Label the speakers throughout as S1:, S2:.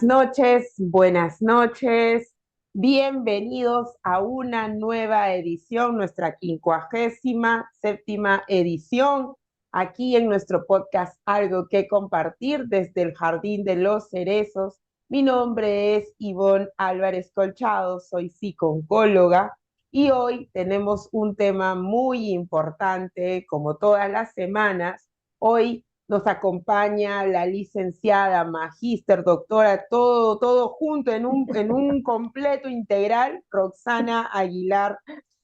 S1: noches, buenas noches. Bienvenidos a una nueva edición, nuestra 57ª edición, aquí en nuestro podcast Algo que Compartir desde el Jardín de los Cerezos. Mi nombre es Ivonne Álvarez Colchado, soy psicooncóloga y hoy tenemos un tema muy importante, como todas las semanas. Hoy nos acompaña la licenciada, magíster, doctora, todo junto en un completo integral, Roxana Aguilar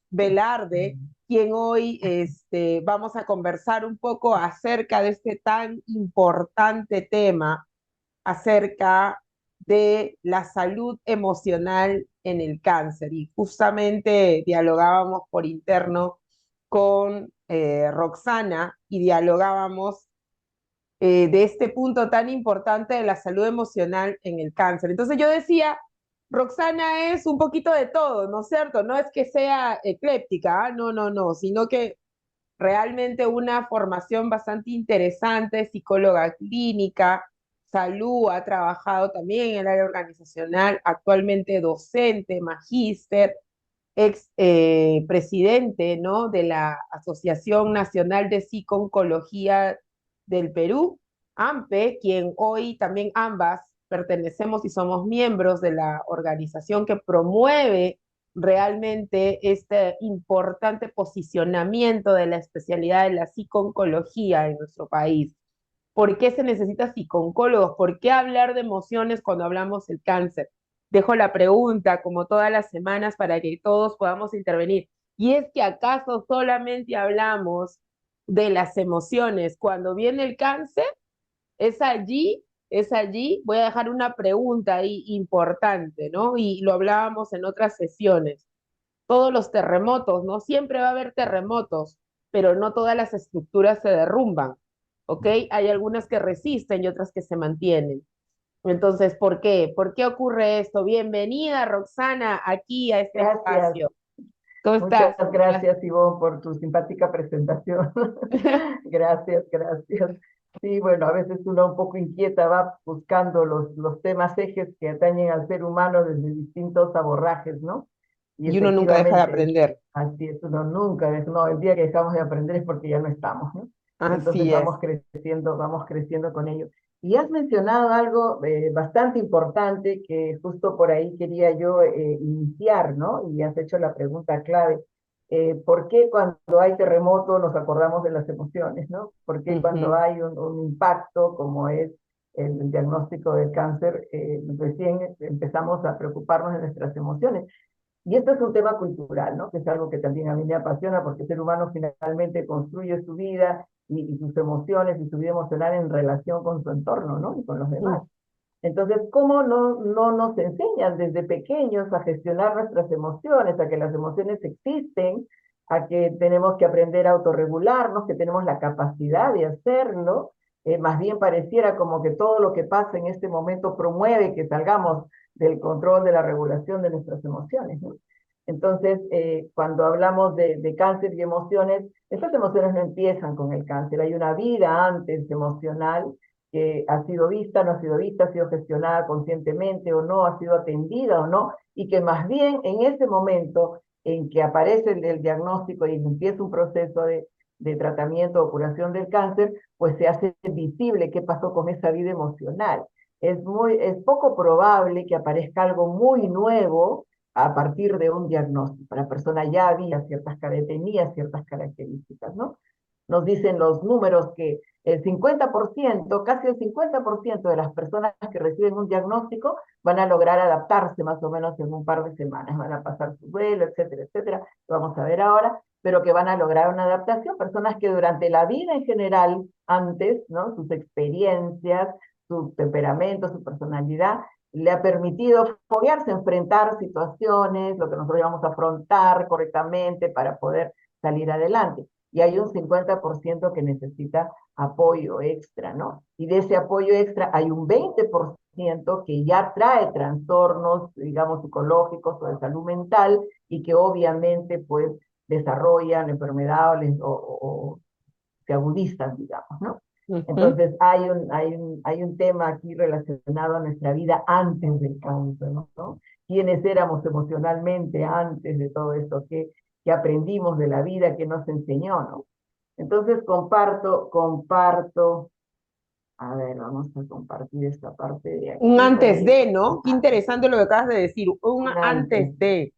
S1: Velarde, quien hoy vamos a conversar un poco acerca de este tan importante tema, acerca de la salud emocional en el cáncer. Y justamente dialogábamos por interno con Roxana y dialogábamos de este punto tan importante de la salud emocional en el cáncer. Entonces yo decía, Roxana es un poquito de todo, ¿no es cierto? No es que sea ecléptica, ¿ah? No, no, no, sino que realmente una formación bastante interesante, psicóloga clínica, salud, ha trabajado también en el área organizacional, actualmente docente, magíster, ex presidente, ¿no?, de la Asociación Nacional de Psico-Oncología del Perú, AMPE, quien hoy también ambas pertenecemos y somos miembros de la organización que promueve realmente este importante posicionamiento de la especialidad de la psico-oncología en nuestro país. ¿Por qué se necesita psicooncólogos? ¿Por qué hablar de emociones cuando hablamos del cáncer? Dejo la pregunta, como todas las semanas, para que todos podamos intervenir. ¿Y es que acaso solamente hablamos de las emociones cuando viene el cáncer? Es allí, voy a dejar una pregunta ahí importante, ¿no? Y lo hablábamos en otras sesiones. Todos los terremotos, ¿no? Siempre va a haber terremotos, pero no todas las estructuras se derrumban, ¿ok? Hay algunas que resisten y otras que se mantienen. Entonces, ¿por qué? ¿Por qué ocurre esto? Bienvenida, Roxana, aquí a este
S2: Gracias,
S1: espacio. ¿Cómo
S2: muchas
S1: estás?
S2: gracias, Ivonne, por tu simpática presentación. Gracias, gracias. Sí, bueno, a veces uno un poco inquieta va buscando los temas ejes que atañen al ser humano desde distintos abordajes, ¿no? Y
S1: Y uno nunca deja de
S2: efectivamente,
S1: aprender.
S2: así es, uno nunca, no, el día que dejamos de aprender es porque ya no estamos, ¿no? Entonces
S1: Así es.
S2: vamos creciendo con ello. Y has mencionado algo bastante importante que justo por ahí quería yo iniciar, ¿no? Y has hecho la pregunta clave. ¿Por qué cuando hay terremoto nos acordamos de las emociones, ¿no? ¿Por qué cuando
S1: Ujú.
S2: hay un impacto como es el diagnóstico del cáncer, recién empezamos a preocuparnos de nuestras emociones? Y esto es un tema cultural, ¿no? Que es algo que también a mí me apasiona porque el ser humano finalmente construye su vida y sus emociones y su vida emocional en relación con su entorno, ¿no? Y con los demás. Entonces, ¿cómo no nos enseñan desde pequeños a gestionar nuestras emociones, a que las emociones existen, a que tenemos que aprender a autorregularnos, que tenemos la capacidad de hacerlo? Más bien pareciera como que todo lo que pasa en este momento promueve que salgamos del control de la regulación de nuestras emociones, ¿no? Entonces, cuando hablamos de cáncer y emociones, estas emociones no empiezan con el cáncer, hay una vida antes emocional que ha sido vista, no ha sido vista, ha sido gestionada conscientemente o no, ha sido atendida o no, y que más bien en ese momento en que aparece el diagnóstico y empieza un proceso de tratamiento o curación del cáncer, pues se hace visible qué pasó con esa vida emocional. Es poco probable que aparezca algo muy nuevo a partir de un diagnóstico. La persona ya había tenía ciertas características, ¿no? Nos dicen los números que el 50%, casi el 50% de las personas que reciben un diagnóstico van a lograr adaptarse más o menos en un par de semanas, van a pasar su duelo, etcétera, etcétera, lo vamos a ver ahora, pero que van a lograr una adaptación, personas que durante la vida en general, antes, ¿no? Sus experiencias, su temperamento, su personalidad, le ha permitido foguearse, enfrentar situaciones, lo que nosotros llamamos afrontar correctamente para poder salir adelante. Y hay un 50% que necesita apoyo extra, ¿no? Y de ese apoyo extra hay un 20% que ya trae trastornos, digamos, psicológicos o de salud mental y que obviamente pues desarrollan enfermedades o se agudizan, digamos, ¿no?
S1: Ujú.
S2: Entonces hay un tema aquí relacionado a nuestra vida antes del cáncer, ¿no? ¿Quiénes éramos emocionalmente antes de todo esto? ¿Qué aprendimos de la vida? ¿Qué nos enseñó, no? Entonces comparto, a ver, vamos a compartir esta parte de
S1: Un
S2: aquí para
S1: antes
S2: ir
S1: de, ¿no? Qué
S2: continuando.
S1: interesante lo que acabas de decir, un
S2: Un antes.
S1: antes de.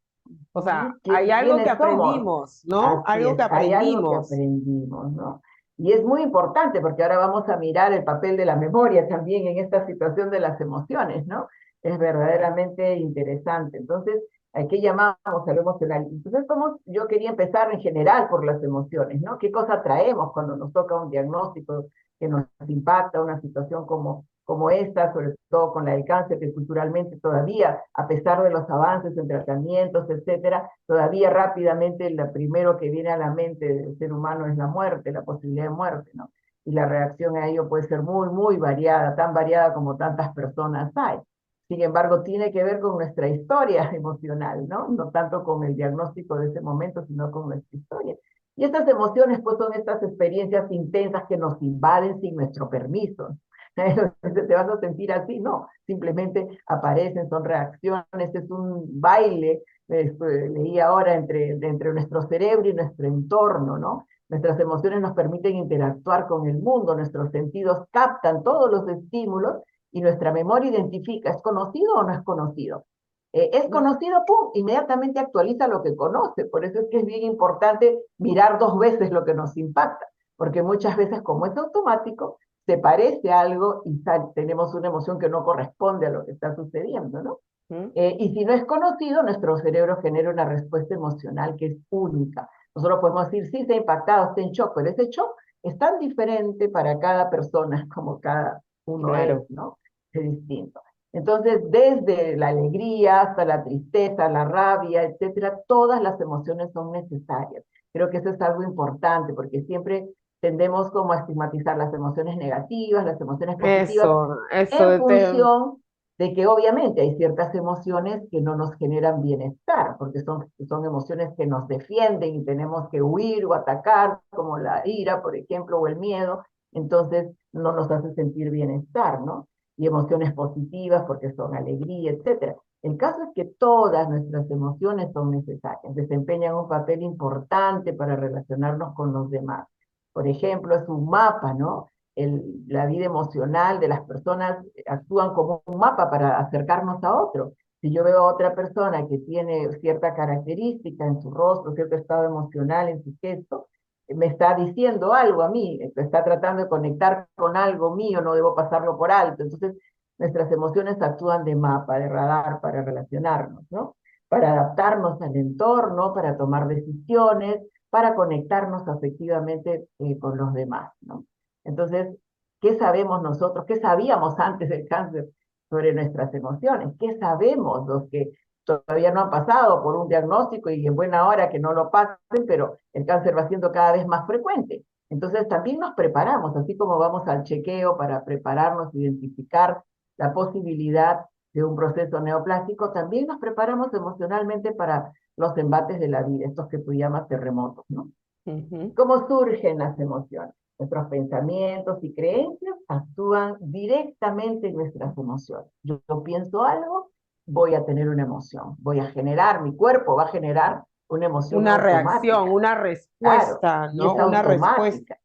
S1: O sea, hay algo que
S2: ¿Quiénes somos?
S1: aprendimos, ¿no?
S2: Así
S1: Algo que
S2: es, hay algo que
S1: aprendimos.
S2: aprendimos, ¿no? Y es muy importante porque ahora vamos a mirar el papel de la memoria también en esta situación de las emociones, ¿no? Es verdaderamente interesante. Entonces, ¿a qué llamamos a lo emocional? Entonces, yo quería empezar en general por las emociones, ¿no? ¿Qué cosa traemos cuando nos toca un diagnóstico que nos impacta, una situación como esta, sobre todo con la del cáncer, que culturalmente todavía, a pesar de los avances en tratamientos, etcétera, todavía rápidamente lo primero que viene a la mente del ser humano es la muerte, la posibilidad de muerte, ¿no? Y la reacción a ello puede ser muy, muy variada, tan variada como tantas personas hay. Sin embargo, tiene que ver con nuestra historia emocional, ¿no? No tanto con el diagnóstico de ese momento, sino con nuestra historia. Y estas emociones, pues, son estas experiencias intensas que nos invaden sin nuestro permiso. ¿Te vas a sentir así? No, simplemente aparecen, son reacciones, es un baile, leí ahora, entre nuestro cerebro y nuestro entorno, ¿no? Nuestras emociones nos permiten interactuar con el mundo, nuestros sentidos captan todos los estímulos y nuestra memoria identifica, ¿es conocido o no es conocido? Es conocido, pum, inmediatamente actualiza lo que conoce. Por eso es que es bien importante mirar dos veces lo que nos impacta, porque muchas veces, como es automático, se parece a algo y tenemos una emoción que no corresponde a lo que está sucediendo, ¿no?
S1: Ujú.
S2: Y si no es conocido, nuestro cerebro genera una respuesta emocional que es única. Nosotros podemos decir, sí, está impactado, está en shock, pero ese shock es tan diferente para cada persona como cada uno es,
S1: Claro.
S2: ¿no? Es distinto. Entonces, desde la alegría hasta la tristeza, la rabia, etcétera, todas las emociones son necesarias. Creo que eso es algo importante porque siempre tendemos como a estigmatizar las emociones negativas, las emociones positivas,
S1: Eso,
S2: en función de que obviamente hay ciertas emociones que no nos generan bienestar, porque son emociones que nos defienden y tenemos que huir o atacar, como la ira, por ejemplo, o el miedo, entonces no nos hace sentir bienestar, ¿no? Y emociones positivas porque son alegría, etcétera. El caso es que todas nuestras emociones son necesarias, desempeñan un papel importante para relacionarnos con los demás. Por ejemplo, es un mapa, ¿no? La vida emocional de las personas actúan como un mapa para acercarnos a otro. Si yo veo a otra persona que tiene cierta característica en su rostro, cierto estado emocional en su gesto, me está diciendo algo a mí, está tratando de conectar con algo mío, no debo pasarlo por alto. Entonces, nuestras emociones actúan de mapa, de radar para relacionarnos, ¿no? Para adaptarnos al entorno, para tomar decisiones, para conectarnos afectivamente con los demás, ¿no? Entonces, ¿qué sabemos nosotros? ¿Qué sabíamos antes del cáncer sobre nuestras emociones? ¿Qué sabemos los que todavía no han pasado por un diagnóstico y en buena hora que no lo pasen, pero el cáncer va siendo cada vez más frecuente? Entonces, también nos preparamos, así como vamos al chequeo para prepararnos, identificar la posibilidad de un proceso neoplásico, también nos preparamos emocionalmente para los embates de la vida, estos que tú llamas terremotos, ¿no?
S1: ujú.
S2: ¿Cómo surgen las emociones? Nuestros pensamientos y creencias actúan directamente en nuestras emociones. Yo pienso algo, voy a tener una emoción, voy a generar, mi cuerpo va a generar una emoción
S1: Una reacción,
S2: automática,
S1: una
S2: claro,
S1: respuesta,
S2: y
S1: ¿no?
S2: es
S1: Una respuesta
S2: automática.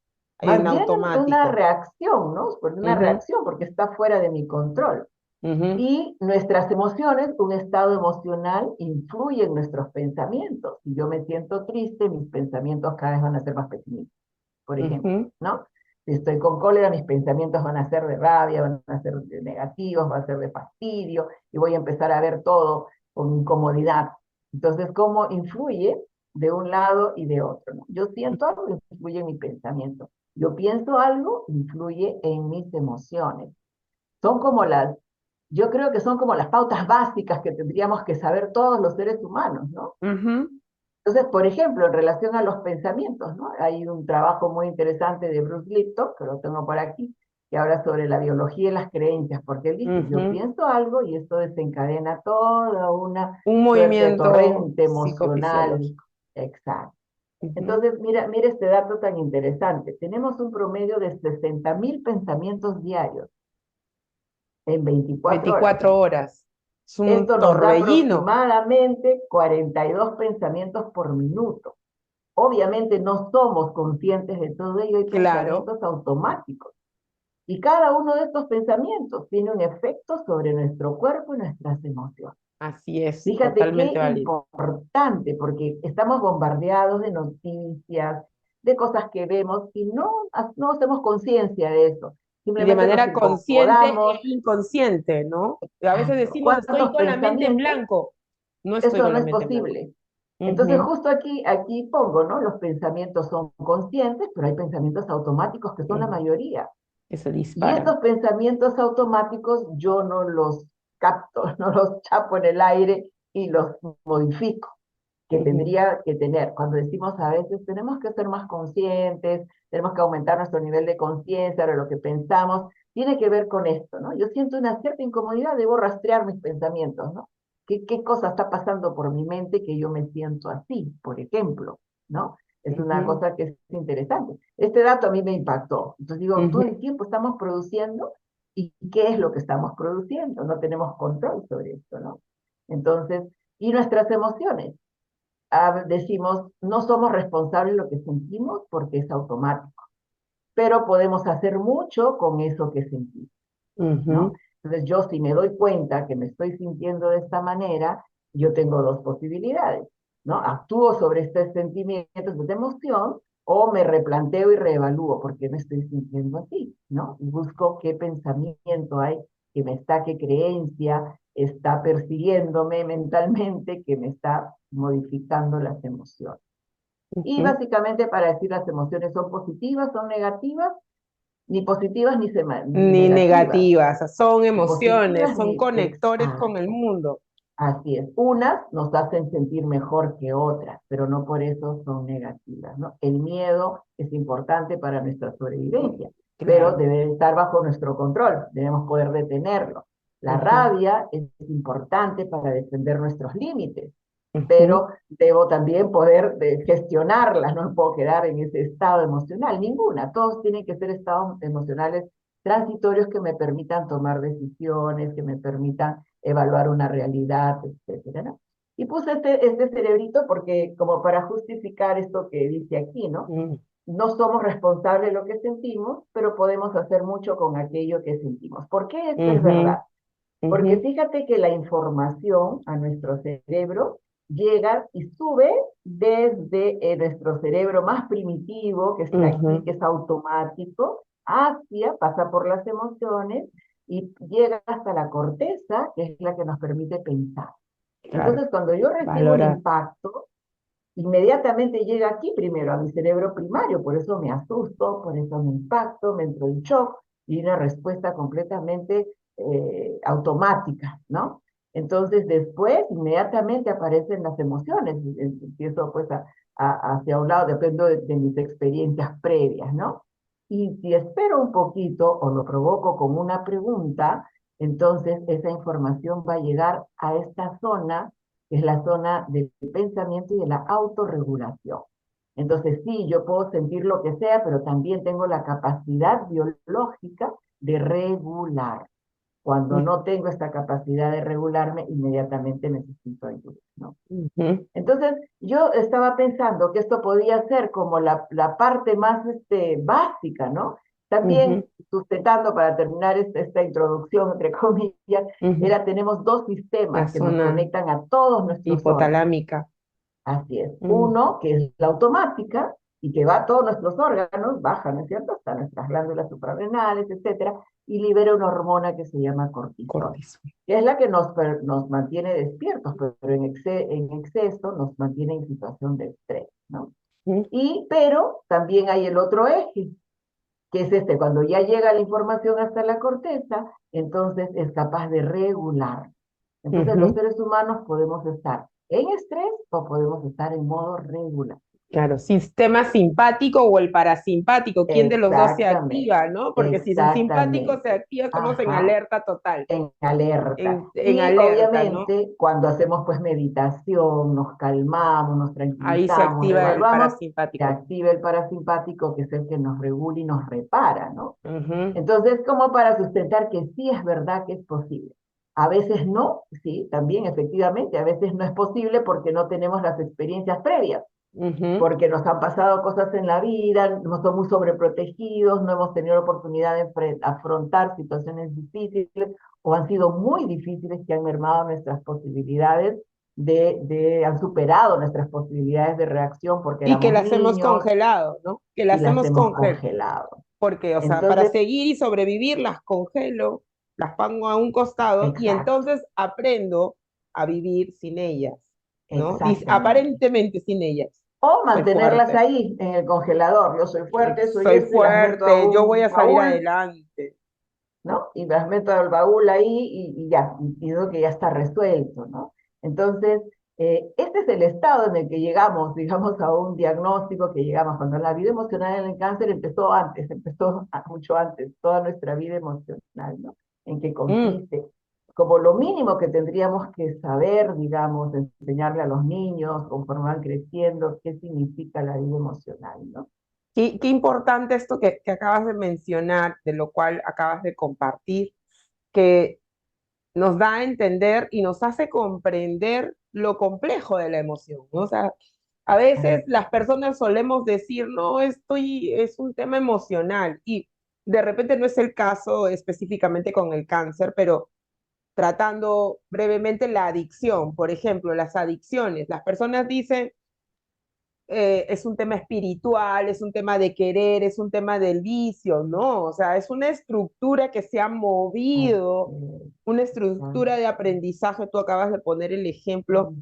S2: Más
S1: en
S2: bien una
S1: automático.
S2: reacción, ¿no? Una
S1: Ujú,
S2: reacción porque está fuera de mi control.
S1: ujú.
S2: Y nuestras emociones, un estado emocional, influye en nuestros pensamientos. Si yo me siento triste, mis pensamientos cada vez van a ser más pesimistas, por ejemplo,
S1: Ujú,
S2: ¿no? Si estoy con cólera, mis pensamientos van a ser de rabia, van a ser de negativos, van a ser de fastidio, y voy a empezar a ver todo con incomodidad. Entonces, ¿cómo influye de un lado y de otro? ¿No? Yo siento algo, influye en mi pensamiento. Yo pienso algo, influye en mis emociones. Son como yo creo que son como las pautas básicas que tendríamos que saber todos los seres humanos, ¿no?
S1: ujú.
S2: Entonces, por ejemplo, en relación a los pensamientos, ¿no? Hay un trabajo muy interesante de Bruce Lipton, que lo tengo por aquí, que habla sobre la biología y las creencias, porque él dice, yo
S1: Ujú.
S2: pienso algo y esto desencadena toda una
S1: Un
S2: suerte de
S1: movimiento
S2: torrente emocional.
S1: psicofisiológico.
S2: Exacto.
S1: Ujú.
S2: Entonces, mira este dato tan interesante. Tenemos un promedio de 60.000 pensamientos diarios en 24 horas.
S1: 24 horas. Es un
S2: Esto nos da
S1: torbellino.
S2: aproximadamente 42 pensamientos por minuto. Obviamente no somos conscientes de todo ello, hay
S1: Claro,
S2: pensamientos automáticos. Y cada uno de estos pensamientos tiene un efecto sobre nuestro cuerpo y nuestras emociones.
S1: así es,
S2: Fíjate qué
S1: totalmente válido.
S2: importante, porque estamos bombardeados de noticias, de cosas que vemos y no hacemos conciencia de eso.
S1: Y de
S2: Simplemente nos
S1: manera consciente e
S2: incomodamos.
S1: inconsciente, ¿no? A veces decimos, estoy
S2: ¿Cuántos
S1: con la mente en
S2: pensamientos?
S1: blanco. No estoy
S2: Eso
S1: con
S2: no
S1: la
S2: es
S1: mente en blanco.
S2: posible. Entonces,
S1: Ujú.
S2: justo aquí pongo, ¿no? Los pensamientos son conscientes, pero hay pensamientos automáticos que son la
S1: Ujú.
S2: mayoría.
S1: Que se
S2: Y
S1: disparan.
S2: estos pensamientos automáticos yo no los capto, no los chapo en el aire y los modifico, que
S1: Ujú.
S2: tendría que tener. Cuando decimos a veces tenemos que ser más conscientes, tenemos que aumentar nuestro nivel de conciencia de lo que pensamos, tiene que ver con esto, ¿no? Yo siento una cierta incomodidad, debo rastrear mis pensamientos, ¿no? ¿Qué cosa está pasando por mi mente que yo me siento así, por ejemplo, ¿no? Es una
S1: Ujú.
S2: cosa que es interesante. Este dato a mí me impactó. Entonces digo,
S1: Ujú.
S2: todo el tiempo estamos produciendo y qué es lo que estamos produciendo. No tenemos control sobre esto, ¿no? Entonces, y nuestras emociones. Decimos, no somos responsables de lo que sentimos porque es automático, pero podemos hacer mucho con eso que sentimos, ¿no?
S1: Ujú.
S2: Entonces yo si me doy cuenta que me estoy sintiendo de esta manera, yo tengo dos posibilidades, ¿no? Actúo sobre estos sentimientos de emoción o me replanteo y reevalúo por qué me estoy sintiendo así, ¿no? Y busco qué pensamiento hay que me está, qué creencia está persiguiéndome mentalmente, que me está modificando las emociones. Y
S1: Ujú.
S2: básicamente para decir las emociones son positivas, son negativas, ni positivas ni
S1: Ni
S2: negativas,
S1: negativas, son
S2: ni
S1: emociones,
S2: positivas
S1: son
S2: ni
S1: conectores con el
S2: exacto.
S1: mundo.
S2: Así es. Unas nos hacen sentir mejor que otras, pero no por eso son negativas, ¿no? El miedo es importante para nuestra sobrevivencia, pero
S1: Claro.
S2: debe estar bajo nuestro control, debemos poder detenerlo. La
S1: Ujú.
S2: rabia es importante para defender nuestros límites,
S1: Ujú.
S2: pero debo también poder gestionarlas, no me puedo quedar en ese estado emocional, ninguna. Todos tienen que ser estados emocionales transitorios que me permitan tomar decisiones, que me permitan evaluar una realidad, etcétera, ¿no? Y puse este cerebrito porque, como para justificar esto que dice aquí, ¿no?
S1: Ujú.
S2: No somos responsables de lo que sentimos, pero podemos hacer mucho con aquello que sentimos. ¿Por qué esto es
S1: Ujú.
S2: verdad? Porque
S1: Ujú.
S2: fíjate que la información a nuestro cerebro llega y sube desde nuestro cerebro más primitivo, que está aquí,
S1: Ujú.
S2: que es automático, hacia, pasa por las emociones y llega hasta la corteza, que es la que nos permite pensar.
S1: Claro,
S2: Entonces, cuando yo recibo un
S1: valora.
S2: impacto, inmediatamente llega aquí primero a mi cerebro primario, por eso me asusto, por eso me impacto, me entro en shock y una respuesta completamente automática, ¿no? Entonces después inmediatamente aparecen las emociones, empiezo pues hacia un lado, dependo de mis experiencias previas, ¿no? Y si espero un poquito o lo provoco con una pregunta, entonces esa información va a llegar a esta zona que es la zona del pensamiento y de la autorregulación. Entonces, sí, yo puedo sentir lo que sea, pero también tengo la capacidad biológica de regular. Cuando no tengo esta capacidad de regularme, inmediatamente necesito ayuda, ¿no?
S1: Ujú.
S2: Entonces, yo estaba pensando que esto podía ser como la parte más básica, ¿no?
S1: Ujú.
S2: También sustentando para terminar esta introducción, entre comillas,
S1: Ujú.
S2: tenemos dos
S1: La
S2: sistemas que nos
S1: zona
S2: conectan a todos nuestros órganos.
S1: hipotalámica.
S2: Así es.
S1: Mm.
S2: Uno, que es la automática y que va a todos nuestros órganos, baja, ¿no es cierto? Hasta nuestras glándulas suprarrenales, etcétera, y libera una hormona que se llama cortisol,
S1: Cortisol.
S2: que es la que nos mantiene despiertos, pero en exceso nos mantiene en situación de estrés, ¿no?
S1: Ujú.
S2: Pero también hay el otro eje, que es cuando ya llega la información hasta la corteza, entonces es capaz de regular. Entonces los
S1: Ujú.
S2: seres humanos podemos estar en estrés o podemos estar en modo regular.
S1: Claro, sistema simpático o el parasimpático, ¿quién de los dos se
S2: Exactamente,
S1: activa, no? Porque si el simpático se
S2: exactamente.
S1: activa, estamos en
S2: Ajá.
S1: alerta total,
S2: En alerta.
S1: en
S2: Y
S1: alerta, ¿no?
S2: obviamente cuando hacemos pues meditación, nos calmamos, nos
S1: Ahí se
S2: tranquilizamos,
S1: activa el
S2: revaluamos, se
S1: parasimpático.
S2: activa el parasimpático, que es el que nos regula y nos repara, ¿no?
S1: Ujú,
S2: Entonces, como para sustentar que sí es verdad que es posible. A veces no, sí, también efectivamente, a veces no es posible porque no tenemos las experiencias previas,
S1: ujú.
S2: porque nos han pasado cosas en la vida, no somos muy sobreprotegidos, no hemos tenido la oportunidad de afrontar situaciones difíciles o han sido muy difíciles que han mermado nuestras posibilidades han superado nuestras posibilidades de reacción porque
S1: Y que
S2: éramos
S1: las hemos
S2: niños
S1: congelado, ¿no? Que
S2: y
S1: las
S2: las
S1: hemos
S2: hemos
S1: congelado.
S2: congelado.
S1: Porque, o sea, para
S2: Entonces,
S1: seguir y sobrevivir, las congelo, las pongo a un costado y
S2: exacto,
S1: entonces aprendo a vivir sin ellas, ¿no?
S2: exactamente.
S1: Aparentemente sin ellas.
S2: O
S1: Soy
S2: mantenerlas
S1: fuerte,
S2: ahí en el congelador. Yo soy fuerte, soy
S1: soy
S2: esto y las meto a
S1: fuerte, yo voy
S2: un
S1: a salir
S2: baúl,
S1: adelante.
S2: ¿no? Y las meto al baúl ahí y ya, y digo que ya está resuelto, ¿no? Entonces, este es el estado en el que llegamos, digamos, a un diagnóstico que llegamos. Cuando la vida emocional en el cáncer empezó antes, mucho antes, toda nuestra vida emocional, ¿no? En qué
S1: Mm.
S2: consiste. Como lo mínimo que tendríamos que saber, digamos, enseñarle a los niños conforme van creciendo, qué significa la vida emocional, ¿no?
S1: Qué importante esto que acabas de mencionar, de lo cual acabas de compartir, que nos da a entender y nos hace comprender lo complejo de la emoción, ¿no? O sea, a veces las personas solemos decir, no, es un tema emocional y de repente no es el caso específicamente con el cáncer, pero tratando brevemente la adicción, por ejemplo, las adicciones, las personas dicen, es un tema espiritual, es un tema de querer, es un tema del vicio, ¿no? O sea, es una estructura que se ha movido, una estructura de aprendizaje. Tú acabas de poner el ejemplo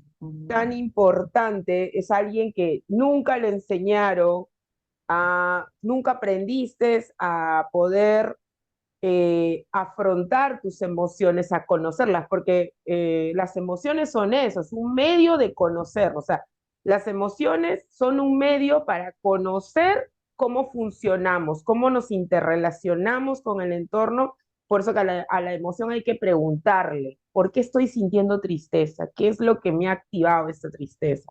S1: tan importante, es alguien que nunca le enseñaron, nunca aprendiste a poder afrontar tus emociones, a conocerlas, porque las emociones son eso, es un medio de conocer, o sea, las emociones son un medio para conocer cómo funcionamos, cómo nos interrelacionamos con el entorno. Por eso que a la emoción hay que preguntarle, ¿por qué estoy sintiendo tristeza? ¿Qué es lo que me ha activado esta tristeza?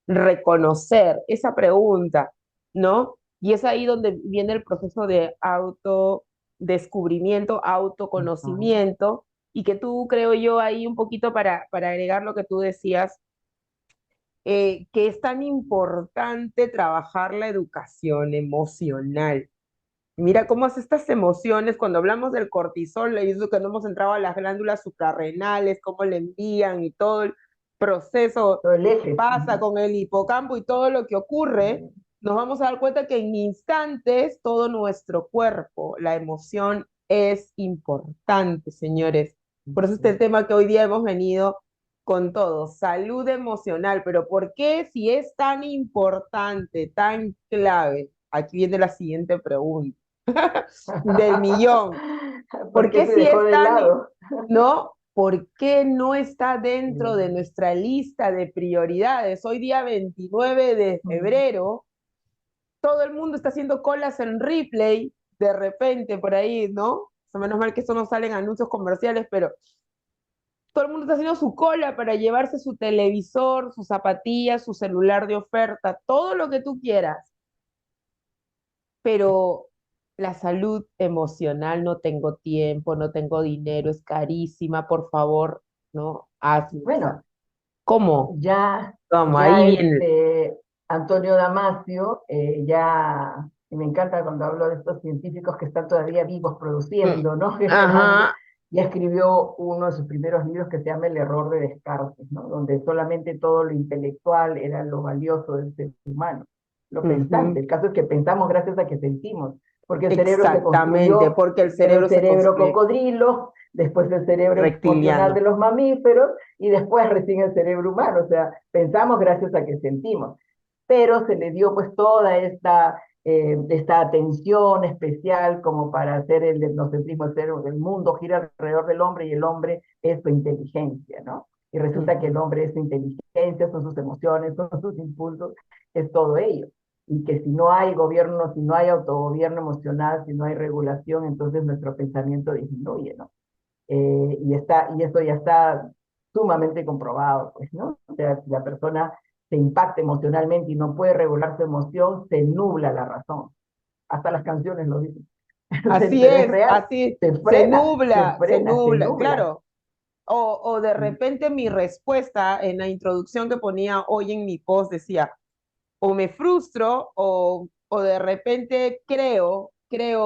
S1: Reconocer esa pregunta, ¿no? Y es ahí donde viene el proceso de autodescubrimiento, autoconocimiento, y que tú, creo yo, ahí un poquito para agregar lo que tú decías, que es tan importante trabajar la educación emocional. Mira cómo es estas emociones, cuando hablamos del cortisol, le digo que no hemos entrado a las glándulas suprarrenales, cómo le envían y todo el proceso
S2: Todo el
S1: que
S2: eje.
S1: pasa con el hipocampo y todo lo que ocurre, nos vamos a dar cuenta que en instantes todo nuestro cuerpo, la emoción es importante, señores. Por eso este tema que hoy día hemos venido con todo, salud emocional, pero ¿por qué si es tan importante, tan clave? Aquí viene la siguiente pregunta del millón.
S2: ¿Por
S1: ¿Por
S2: qué
S1: qué
S2: se
S1: si
S2: dejó
S1: es
S2: de
S1: tan,
S2: lado?
S1: no? ¿Por qué no está dentro de
S2: Mm,
S1: nuestra lista de prioridades? Hoy día 29 de
S2: mm,
S1: febrero, todo el mundo está haciendo colas en replay, de repente por ahí, ¿no? O sea, menos mal que eso no salen anuncios comerciales, pero todo el mundo está haciendo su cola para llevarse su televisor, sus zapatillas, su celular de oferta, todo lo que tú quieras, pero la salud emocional, no tengo tiempo, no tengo dinero, es carísima, por favor, ¿no? Hazme. O sea,
S2: Bueno,
S1: ¿cómo?
S2: ya,
S1: ¿Cómo?
S2: ya
S1: Ahí viene.
S2: Antonio Damasio, y me encanta cuando hablo de estos científicos que están todavía vivos
S1: Mm,
S2: produciendo, ¿no? Generando,
S1: ajá,
S2: ya escribió uno de sus primeros libros que se llama El error de Descartes, ¿no? Donde solamente todo lo intelectual era lo valioso del ser humano, lo pensante.
S1: ujú,
S2: El caso es que pensamos gracias a que sentimos, porque el cerebro se
S1: exactamente,
S2: construyó
S1: porque el
S2: del
S1: cerebro se
S2: cerebro
S1: construye
S2: cocodrilo, después del cerebro emocional de
S1: reptiliano.
S2: los mamíferos, y después recién el cerebro humano, o sea, pensamos gracias a que sentimos, pero se le dio pues toda esta atención especial como para hacer el etnocentrismo, el mundo gira alrededor del hombre y el hombre es su inteligencia, ¿no? Y resulta que el
S1: Ujú.
S2: hombre es su inteligencia, son sus emociones, son sus impulsos, es todo ello. Y que si no hay gobierno, si no hay autogobierno emocional, si no hay regulación, entonces nuestro pensamiento disminuye, ¿no? Y eso ya está sumamente comprobado, pues, ¿no? O sea, si la persona se impacta emocionalmente y no puede regular su emoción, se nubla la razón. Hasta las canciones lo dicen.
S1: Así
S2: Pero es
S1: es,
S2: real,
S1: así
S2: se
S1: se
S2: frena, se
S1: nubla,
S2: nubla.
S1: claro. O de repente mi respuesta en la introducción que ponía hoy en mi post decía, o me frustro o de repente creo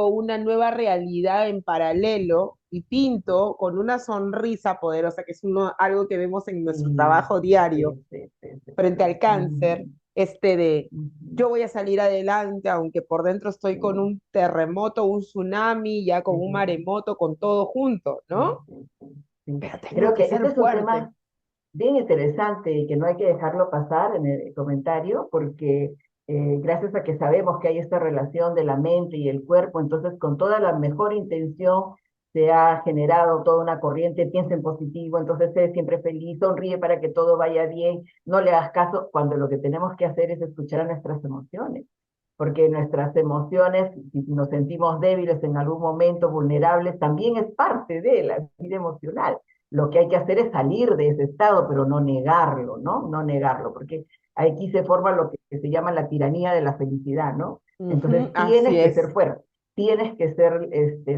S1: una nueva realidad en paralelo y pinto con una sonrisa poderosa, que es algo que vemos en nuestro
S2: Sí,
S1: trabajo diario
S2: sí, sí, sí, sí,
S1: frente al
S2: sí.
S1: cáncer, de
S2: Ujú,
S1: yo voy a salir adelante, aunque por dentro estoy con
S2: sí,
S1: un terremoto, un tsunami, ya con un
S2: sí,
S1: maremoto, con todo junto,
S2: sí,
S1: ¿no?
S2: sí, sí, sí.
S1: Pero tengo
S2: Creo
S1: que
S2: que este
S1: ser
S2: es un
S1: fuerte.
S2: tema bien interesante y que no hay que dejarlo pasar en el comentario, porque gracias a que sabemos que hay esta relación de la mente y el cuerpo, entonces con toda la mejor intención se ha generado toda una corriente, piensa en positivo, entonces sé siempre feliz, sonríe para que todo vaya bien, no le hagas caso, cuando lo que tenemos que hacer es escuchar a nuestras emociones, porque nuestras emociones, si nos sentimos débiles en algún momento, vulnerables, también es parte de la vida emocional. Lo que hay que hacer es salir de ese estado, pero no negarlo, ¿no? No negarlo, porque aquí se forma lo que se llama la tiranía de la felicidad, ¿no?
S1: Ujú,
S2: Entonces
S1: así
S2: tienes que ser
S1: es.
S2: fuerte, tienes que ser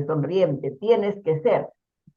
S2: sonriente, tienes que ser.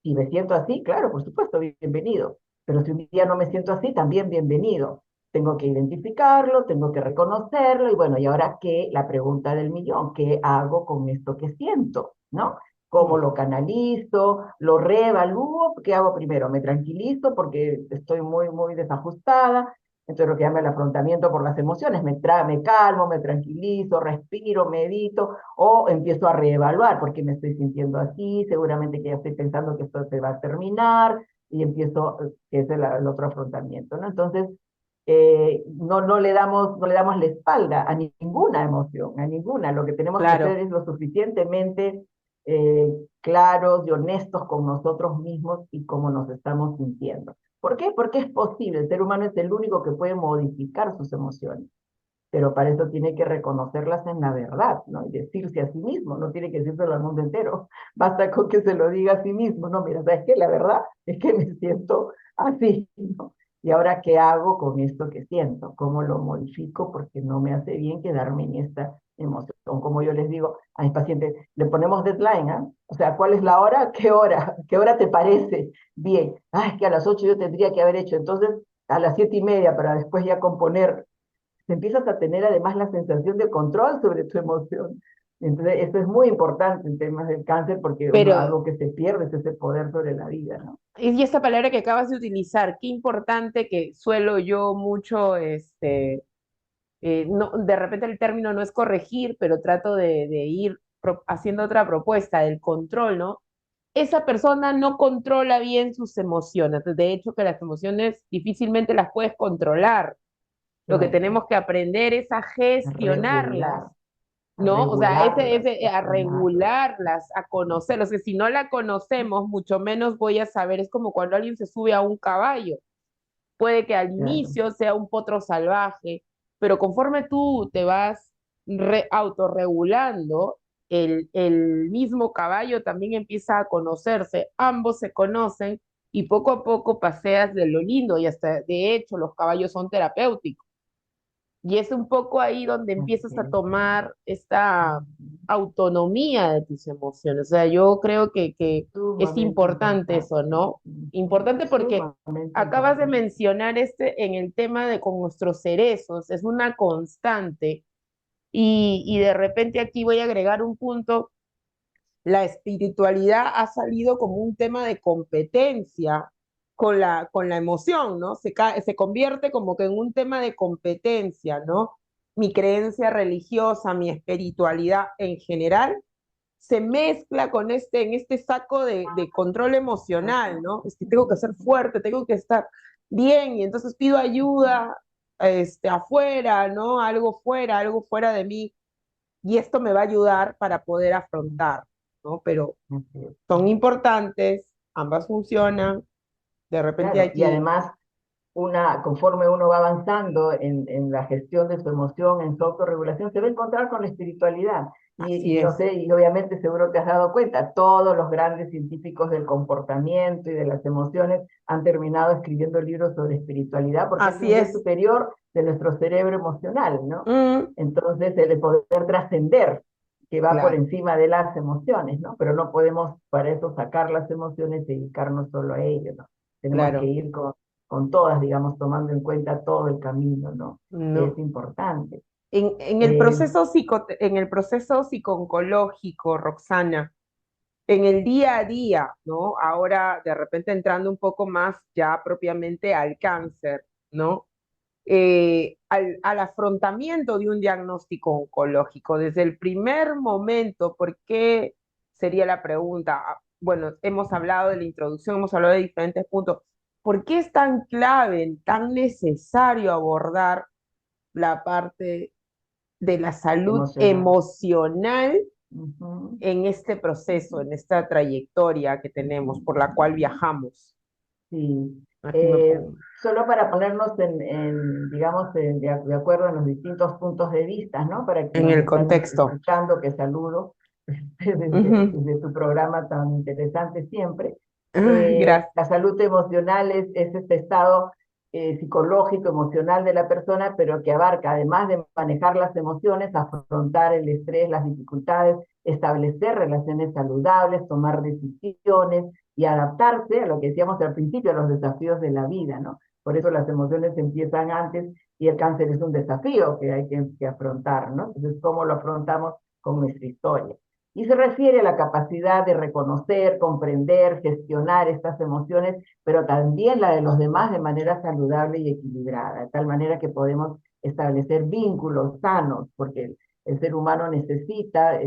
S2: Si me siento así, claro, por supuesto, bienvenido. Pero si un día no me siento así, también bienvenido. Tengo que identificarlo, tengo que reconocerlo, y bueno, y ahora qué, la pregunta del millón, ¿qué hago con esto que siento? ¿No? ¿Cómo lo canalizo? ¿Lo reevalúo? ¿Qué hago primero? ¿Me tranquilizo porque estoy muy, muy desajustada? Entonces lo que llama el afrontamiento por las emociones, me calmo, me tranquilizo, respiro, medito, o empiezo a reevaluar porque me estoy sintiendo así, seguramente que ya estoy pensando que esto se va a terminar, y empiezo, que es el otro afrontamiento, ¿no? Entonces, no le damos la espalda a ninguna emoción, a ninguna. Lo que tenemos que hacer
S1: Claro.
S2: es lo suficientemente claros y honestos con nosotros mismos y cómo nos estamos sintiendo. ¿Por qué? Porque es posible, el ser humano es el único que puede modificar sus emociones, pero para eso tiene que reconocerlas en la verdad, ¿no? Y decirse a sí mismo, no tiene que decírselo al mundo entero, basta con que se lo diga a sí mismo, no, mira, ¿sabes qué? La verdad es que me siento así, ¿no? Y ahora, ¿qué hago con esto que siento? ¿Cómo lo modifico? Porque no me hace bien quedarme en esta emoción. Como yo les digo a mis pacientes, le ponemos deadline, ¿ah? O sea, ¿cuál es la hora? ¿Qué hora? ¿Qué hora te parece? Bien. Ah, es que a las 8 yo tendría que haber hecho, entonces a las 7:30 para después ya componer, empiezas a tener además la sensación de control sobre tu emoción. Entonces, esto es muy importante en temas del cáncer porque
S1: Pero,
S2: algo que se pierde es ese poder sobre la vida, ¿no?
S1: y esta palabra que acabas de utilizar, qué importante que suelo yo mucho, no, de repente el término no es corregir, pero trato de ir haciendo otra propuesta del control, ¿no? Esa persona no controla bien sus emociones. De hecho, que las emociones difícilmente las puedes controlar. Lo que
S2: Claro,
S1: tenemos que aprender es a gestionarlas,
S2: regular, a
S1: ¿no? O sea,
S2: regularlas, a
S1: a
S2: calmarlas.
S1: regularlas, a conocerlas, que si no la conocemos, mucho menos voy a saber, es como cuando alguien se sube a un caballo. Puede que al
S2: Claro,
S1: inicio sea un potro salvaje, pero conforme tú te vas autorregulando, el mismo caballo también empieza a conocerse, ambos se conocen y poco a poco paseas de lo lindo y hasta, de hecho, los caballos son terapéuticos. Y es un poco ahí donde
S2: así
S1: empiezas a
S2: es.
S1: tomar esta
S2: Ujú.
S1: autonomía de tus emociones. O sea, yo creo que es
S2: Sumamente
S1: importante eso,
S2: importante.
S1: ¿no?
S2: Ujú.
S1: Importante porque
S2: Sumamente
S1: acabas de
S2: importante.
S1: mencionar en el tema de con nuestros cerezos, es una constante. Y de repente aquí voy a agregar un punto, la espiritualidad ha salido como un tema de competencia con la emoción, ¿no? Se convierte como que en un tema de competencia, ¿no? Mi creencia religiosa, mi espiritualidad en general, se mezcla con en este saco de control emocional, ¿no? Es que tengo que ser fuerte, tengo que estar bien, y entonces pido ayuda, afuera, ¿no? Algo fuera de mí, y esto me va a ayudar para poder afrontar, ¿no? Pero
S2: Así es.
S1: son importantes, ambas funcionan, de repente
S2: Claro, y
S1: aquí,
S2: además conforme uno va avanzando en la gestión de su emoción, en su autorregulación, se va a encontrar con la espiritualidad.
S1: Así
S2: Y no
S1: es,
S2: sé, y obviamente seguro te has dado cuenta, todos los grandes científicos del comportamiento y de las emociones han terminado escribiendo libros sobre espiritualidad, porque es un
S1: así
S2: nivel
S1: es.
S2: superior de nuestro cerebro emocional, ¿no?
S1: Mm,
S2: Entonces, el poder trascender, que va por
S1: claro,
S2: encima de las emociones, ¿no? Pero no podemos para eso sacar las emociones y dedicarnos solo a ello, ¿no? Tenemos que
S1: claro.
S2: ir con todas, digamos, tomando en cuenta todo el camino, ¿no? Que es
S1: No.
S2: importante.
S1: En el
S2: Eh,
S1: proceso en el proceso psico-oncológico, Roxana, en el día a día, ¿no? Ahora de repente entrando un poco más ya propiamente al cáncer, ¿no? Al afrontamiento de un diagnóstico oncológico, desde el primer momento, ¿por qué sería la pregunta? Bueno, hemos hablado de la introducción, hemos hablado de diferentes puntos. ¿Por qué es tan clave, tan necesario abordar la parte de la salud
S2: emocional.
S1: emocional
S2: Ujú.
S1: en este proceso, en esta trayectoria que tenemos, por la cual viajamos?
S2: Sí.
S1: Aquí me
S2: Eh,
S1: pongo
S2: Solo para ponernos digamos, de acuerdo en los distintos puntos de vista, ¿no? Para
S1: en
S2: quienes
S1: el
S2: nos están
S1: contexto.
S2: escuchando, que saludo
S1: Ujú.
S2: desde tu programa tan interesante siempre.
S1: Ay, gracias.
S2: La salud emocional es este estado psicológico, emocional de la persona, pero que abarca, además de manejar las emociones, afrontar el estrés, las dificultades, establecer relaciones saludables, tomar decisiones y adaptarse a lo que decíamos al principio, a los desafíos de la vida, ¿no? Por eso las emociones empiezan antes y el cáncer es un desafío que hay que afrontar, ¿no? Entonces, ¿cómo lo afrontamos con nuestra historia? Y se refiere a la capacidad de reconocer, comprender, gestionar estas emociones, pero también la de los demás de manera saludable y equilibrada, de tal manera que podemos establecer vínculos sanos, porque el ser humano necesita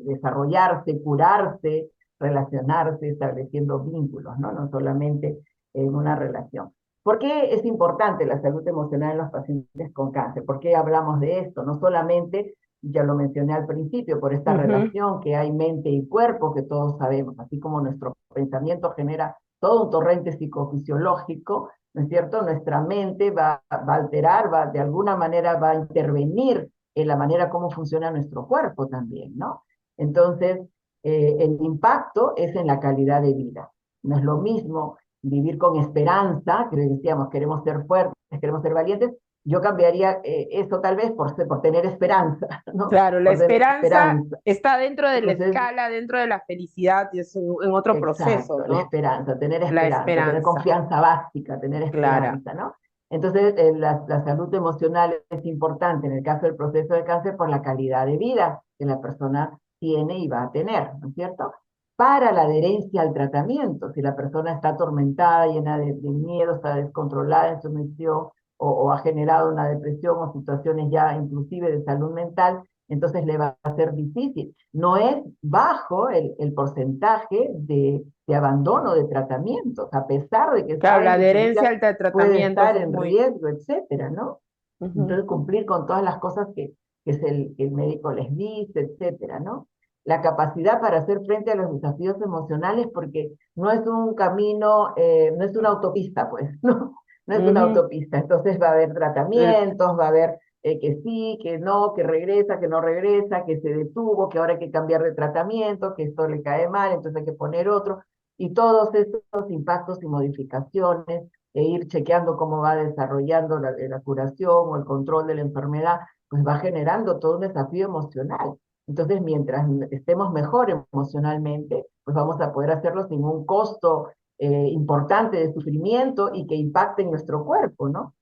S2: desarrollarse, curarse, relacionarse, estableciendo vínculos, ¿no? No solamente en una relación. ¿Por qué es importante la salud emocional en los pacientes con cáncer? ¿Por qué hablamos de esto? No solamente, ya lo mencioné al principio, por esta
S1: Ujú.
S2: relación que hay mente y cuerpo, que todos sabemos, así como nuestro pensamiento genera todo un torrente psicofisiológico, ¿no es cierto? Nuestra mente va a alterar, de alguna manera va a intervenir en la manera como funciona nuestro cuerpo también, ¿no? Entonces, el impacto es en la calidad de vida. No es lo mismo vivir con esperanza, que decíamos, queremos ser fuertes, queremos ser valientes. Yo cambiaría eso tal vez por tener esperanza, ¿no?
S1: Claro, la
S2: Por tener
S1: esperanza
S2: esperanza.
S1: está dentro de la
S2: Entonces,
S1: escala, dentro de la felicidad y es en otro proceso,
S2: exacto, la
S1: ¿no? La
S2: esperanza, tener
S1: esperanza,
S2: confianza básica, tener
S1: clara.
S2: esperanza, ¿no? Entonces, la salud emocional es importante en el caso del proceso de cáncer por la calidad de vida que la persona tiene y va a tener, ¿no es cierto? Para la adherencia al tratamiento, si la persona está atormentada, llena de miedo, está descontrolada en su misión o ha generado una depresión o situaciones ya inclusive de salud mental, entonces le va a ser difícil. No es bajo el porcentaje de abandono de tratamientos, a pesar de que
S1: Claro, la
S2: saben que su
S1: adherencia
S2: vida
S1: al
S2: puede
S1: tratamiento
S2: estar
S1: es
S2: en
S1: muy...
S2: riesgo, etcétera, ¿no?
S1: Ujú.
S2: Entonces, cumplir con todas las cosas que el médico les dice, etcétera, ¿no? La capacidad para hacer frente a los desafíos emocionales, porque no es un camino, no es una autopista, pues, ¿no? No es una
S1: Ujú.
S2: autopista. Entonces va a haber
S1: Eh,
S2: tratamientos, va a haber que sí, que no, que regresa, que no regresa, que se detuvo, que ahora hay que cambiar de tratamiento, que esto le cae mal, entonces hay que poner otro. Y todos estos impactos y modificaciones ir chequeando cómo va desarrollando la curación o el control de la enfermedad, pues va generando todo un desafío emocional. Entonces, mientras estemos mejor emocionalmente, pues vamos a poder hacerlo sin un costo importante de sufrimiento y que impacte en nuestro cuerpo, ¿no?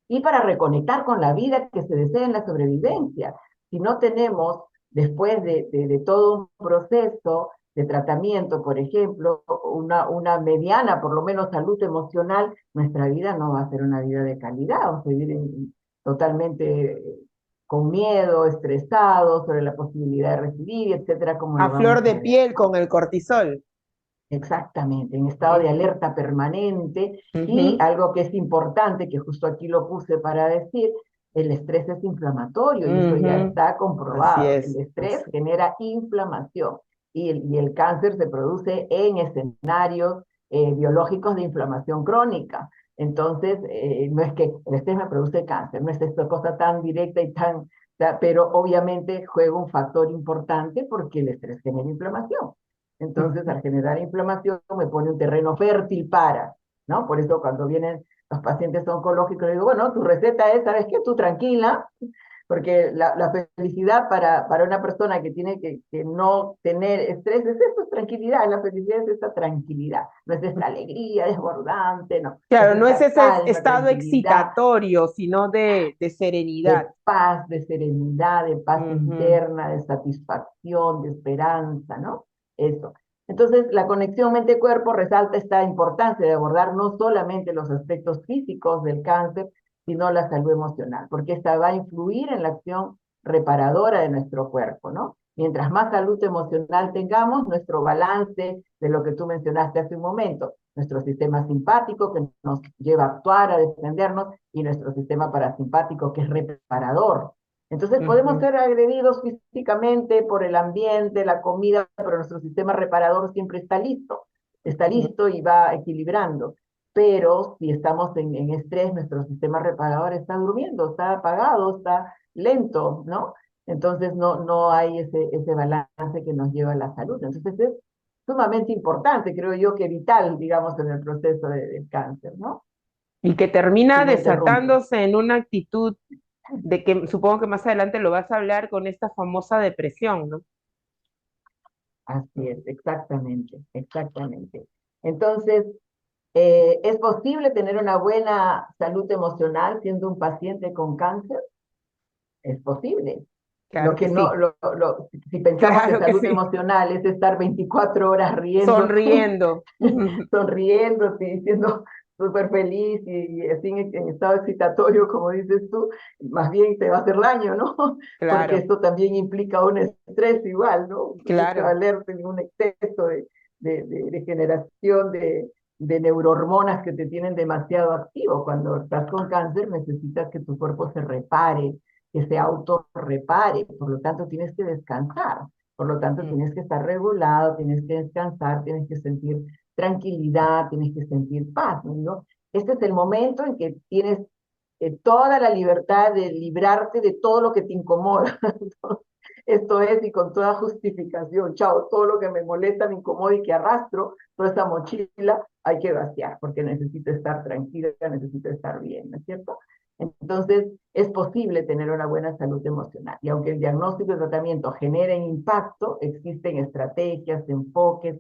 S2: Y para reconectar con la vida que se desea en la sobrevivencia. Si no tenemos, después de todo un proceso de tratamiento, por ejemplo, una mediana, por lo menos salud emocional, nuestra vida no va a ser una vida de calidad, vamos a vivir totalmente con miedo, estresado sobre la posibilidad de recibir, etcétera, como
S1: a
S2: lo
S1: flor
S2: vamos a
S1: de
S2: ver,
S1: piel con
S2: ¿no?
S1: el cortisol.
S2: Exactamente, en estado de
S1: Ujú,
S2: alerta permanente y
S1: ujú,
S2: algo que es importante, que justo aquí lo puse para decir, el estrés es inflamatorio y eso ya
S1: ujú.
S2: está
S1: Así
S2: comprobado. El
S1: es,
S2: estrés
S1: así.
S2: genera inflamación y el cáncer se produce en escenarios biológicos de inflamación crónica. Entonces, no es que el estrés me produce cáncer, no es esta cosa tan directa y tan, o sea, pero obviamente juega un factor importante porque el estrés genera inflamación. Entonces,
S1: Ujú.
S2: al generar inflamación, me pone un terreno fértil para, ¿no? Por eso cuando vienen los pacientes oncológicos, le digo, bueno, tu receta es, ¿sabes qué? Tú tranquila, porque la felicidad para una persona que tiene que no tener estrés es eso, es tranquilidad, la felicidad es esta tranquilidad, no es esta alegría desbordante, no, es
S1: Claro, no es
S2: esta
S1: ese
S2: calma,
S1: estado
S2: tranquilidad,
S1: excitatorio, sino de serenidad.
S2: de serenidad, de paz
S1: Ujú.
S2: interna, de satisfacción, de esperanza, ¿no? Eso. Entonces, la conexión mente-cuerpo resalta esta importancia de abordar no solamente los aspectos físicos del cáncer, sino la salud emocional, porque esta va a influir en la acción reparadora de nuestro cuerpo, ¿no? Mientras más salud emocional tengamos, nuestro balance de lo que tú mencionaste hace un momento, nuestro sistema simpático que nos lleva a actuar, a defendernos, y nuestro sistema parasimpático que es reparador. Entonces podemos
S1: Ujú.
S2: ser agredidos físicamente por el ambiente, la comida, pero nuestro sistema reparador siempre está
S1: Ujú.
S2: listo y va equilibrando. Pero si estamos en estrés, nuestro sistema reparador está durmiendo, está apagado, está lento, ¿no? Entonces no hay ese balance que nos lleva a la salud. Entonces es sumamente importante, creo yo, que vital, digamos, en el proceso del cáncer, ¿no?
S1: Y que
S2: Si
S1: termina
S2: me interrumpe.
S1: desatándose en una actitud de que supongo que más adelante lo vas a hablar con esta famosa depresión, ¿no?
S2: Así es, exactamente, exactamente. Entonces, ¿es posible tener una buena salud emocional siendo un paciente con cáncer? Es posible. Lo
S1: Claro que
S2: que no,
S1: sí,
S2: si pensamos que
S1: claro que
S2: salud
S1: sí.
S2: emocional es estar 24 horas riéndote,
S1: Sonriendo.
S2: sonriéndote, siendo súper feliz y así en estado excitatorio, como dices tú, más bien te va a hacer daño, ¿no? Porque
S1: Claro,
S2: esto también implica un estrés igual, ¿no? Mucha
S1: claro.
S2: alerta y un exceso de generación de neurohormonas que te tienen demasiado activo. Cuando estás con cáncer necesitas que tu cuerpo se repare, que se autorrepare, por lo tanto tienes que descansar, por lo tanto
S1: Mm.
S2: tienes que estar regulado, tienes que descansar, tienes que sentir tranquilidad, tienes que sentir paz, ¿no? Este es el momento en que tienes toda la libertad de librarte de todo lo que te incomoda. Esto es, y con toda justificación, chao, todo lo que me molesta, me incomoda y que arrastro, toda esa mochila, hay que vaciar, porque necesito estar tranquila, necesito estar bien, ¿no es cierto? Entonces, es posible tener una buena salud emocional. Y aunque el diagnóstico y el tratamiento generen impacto, existen estrategias, enfoques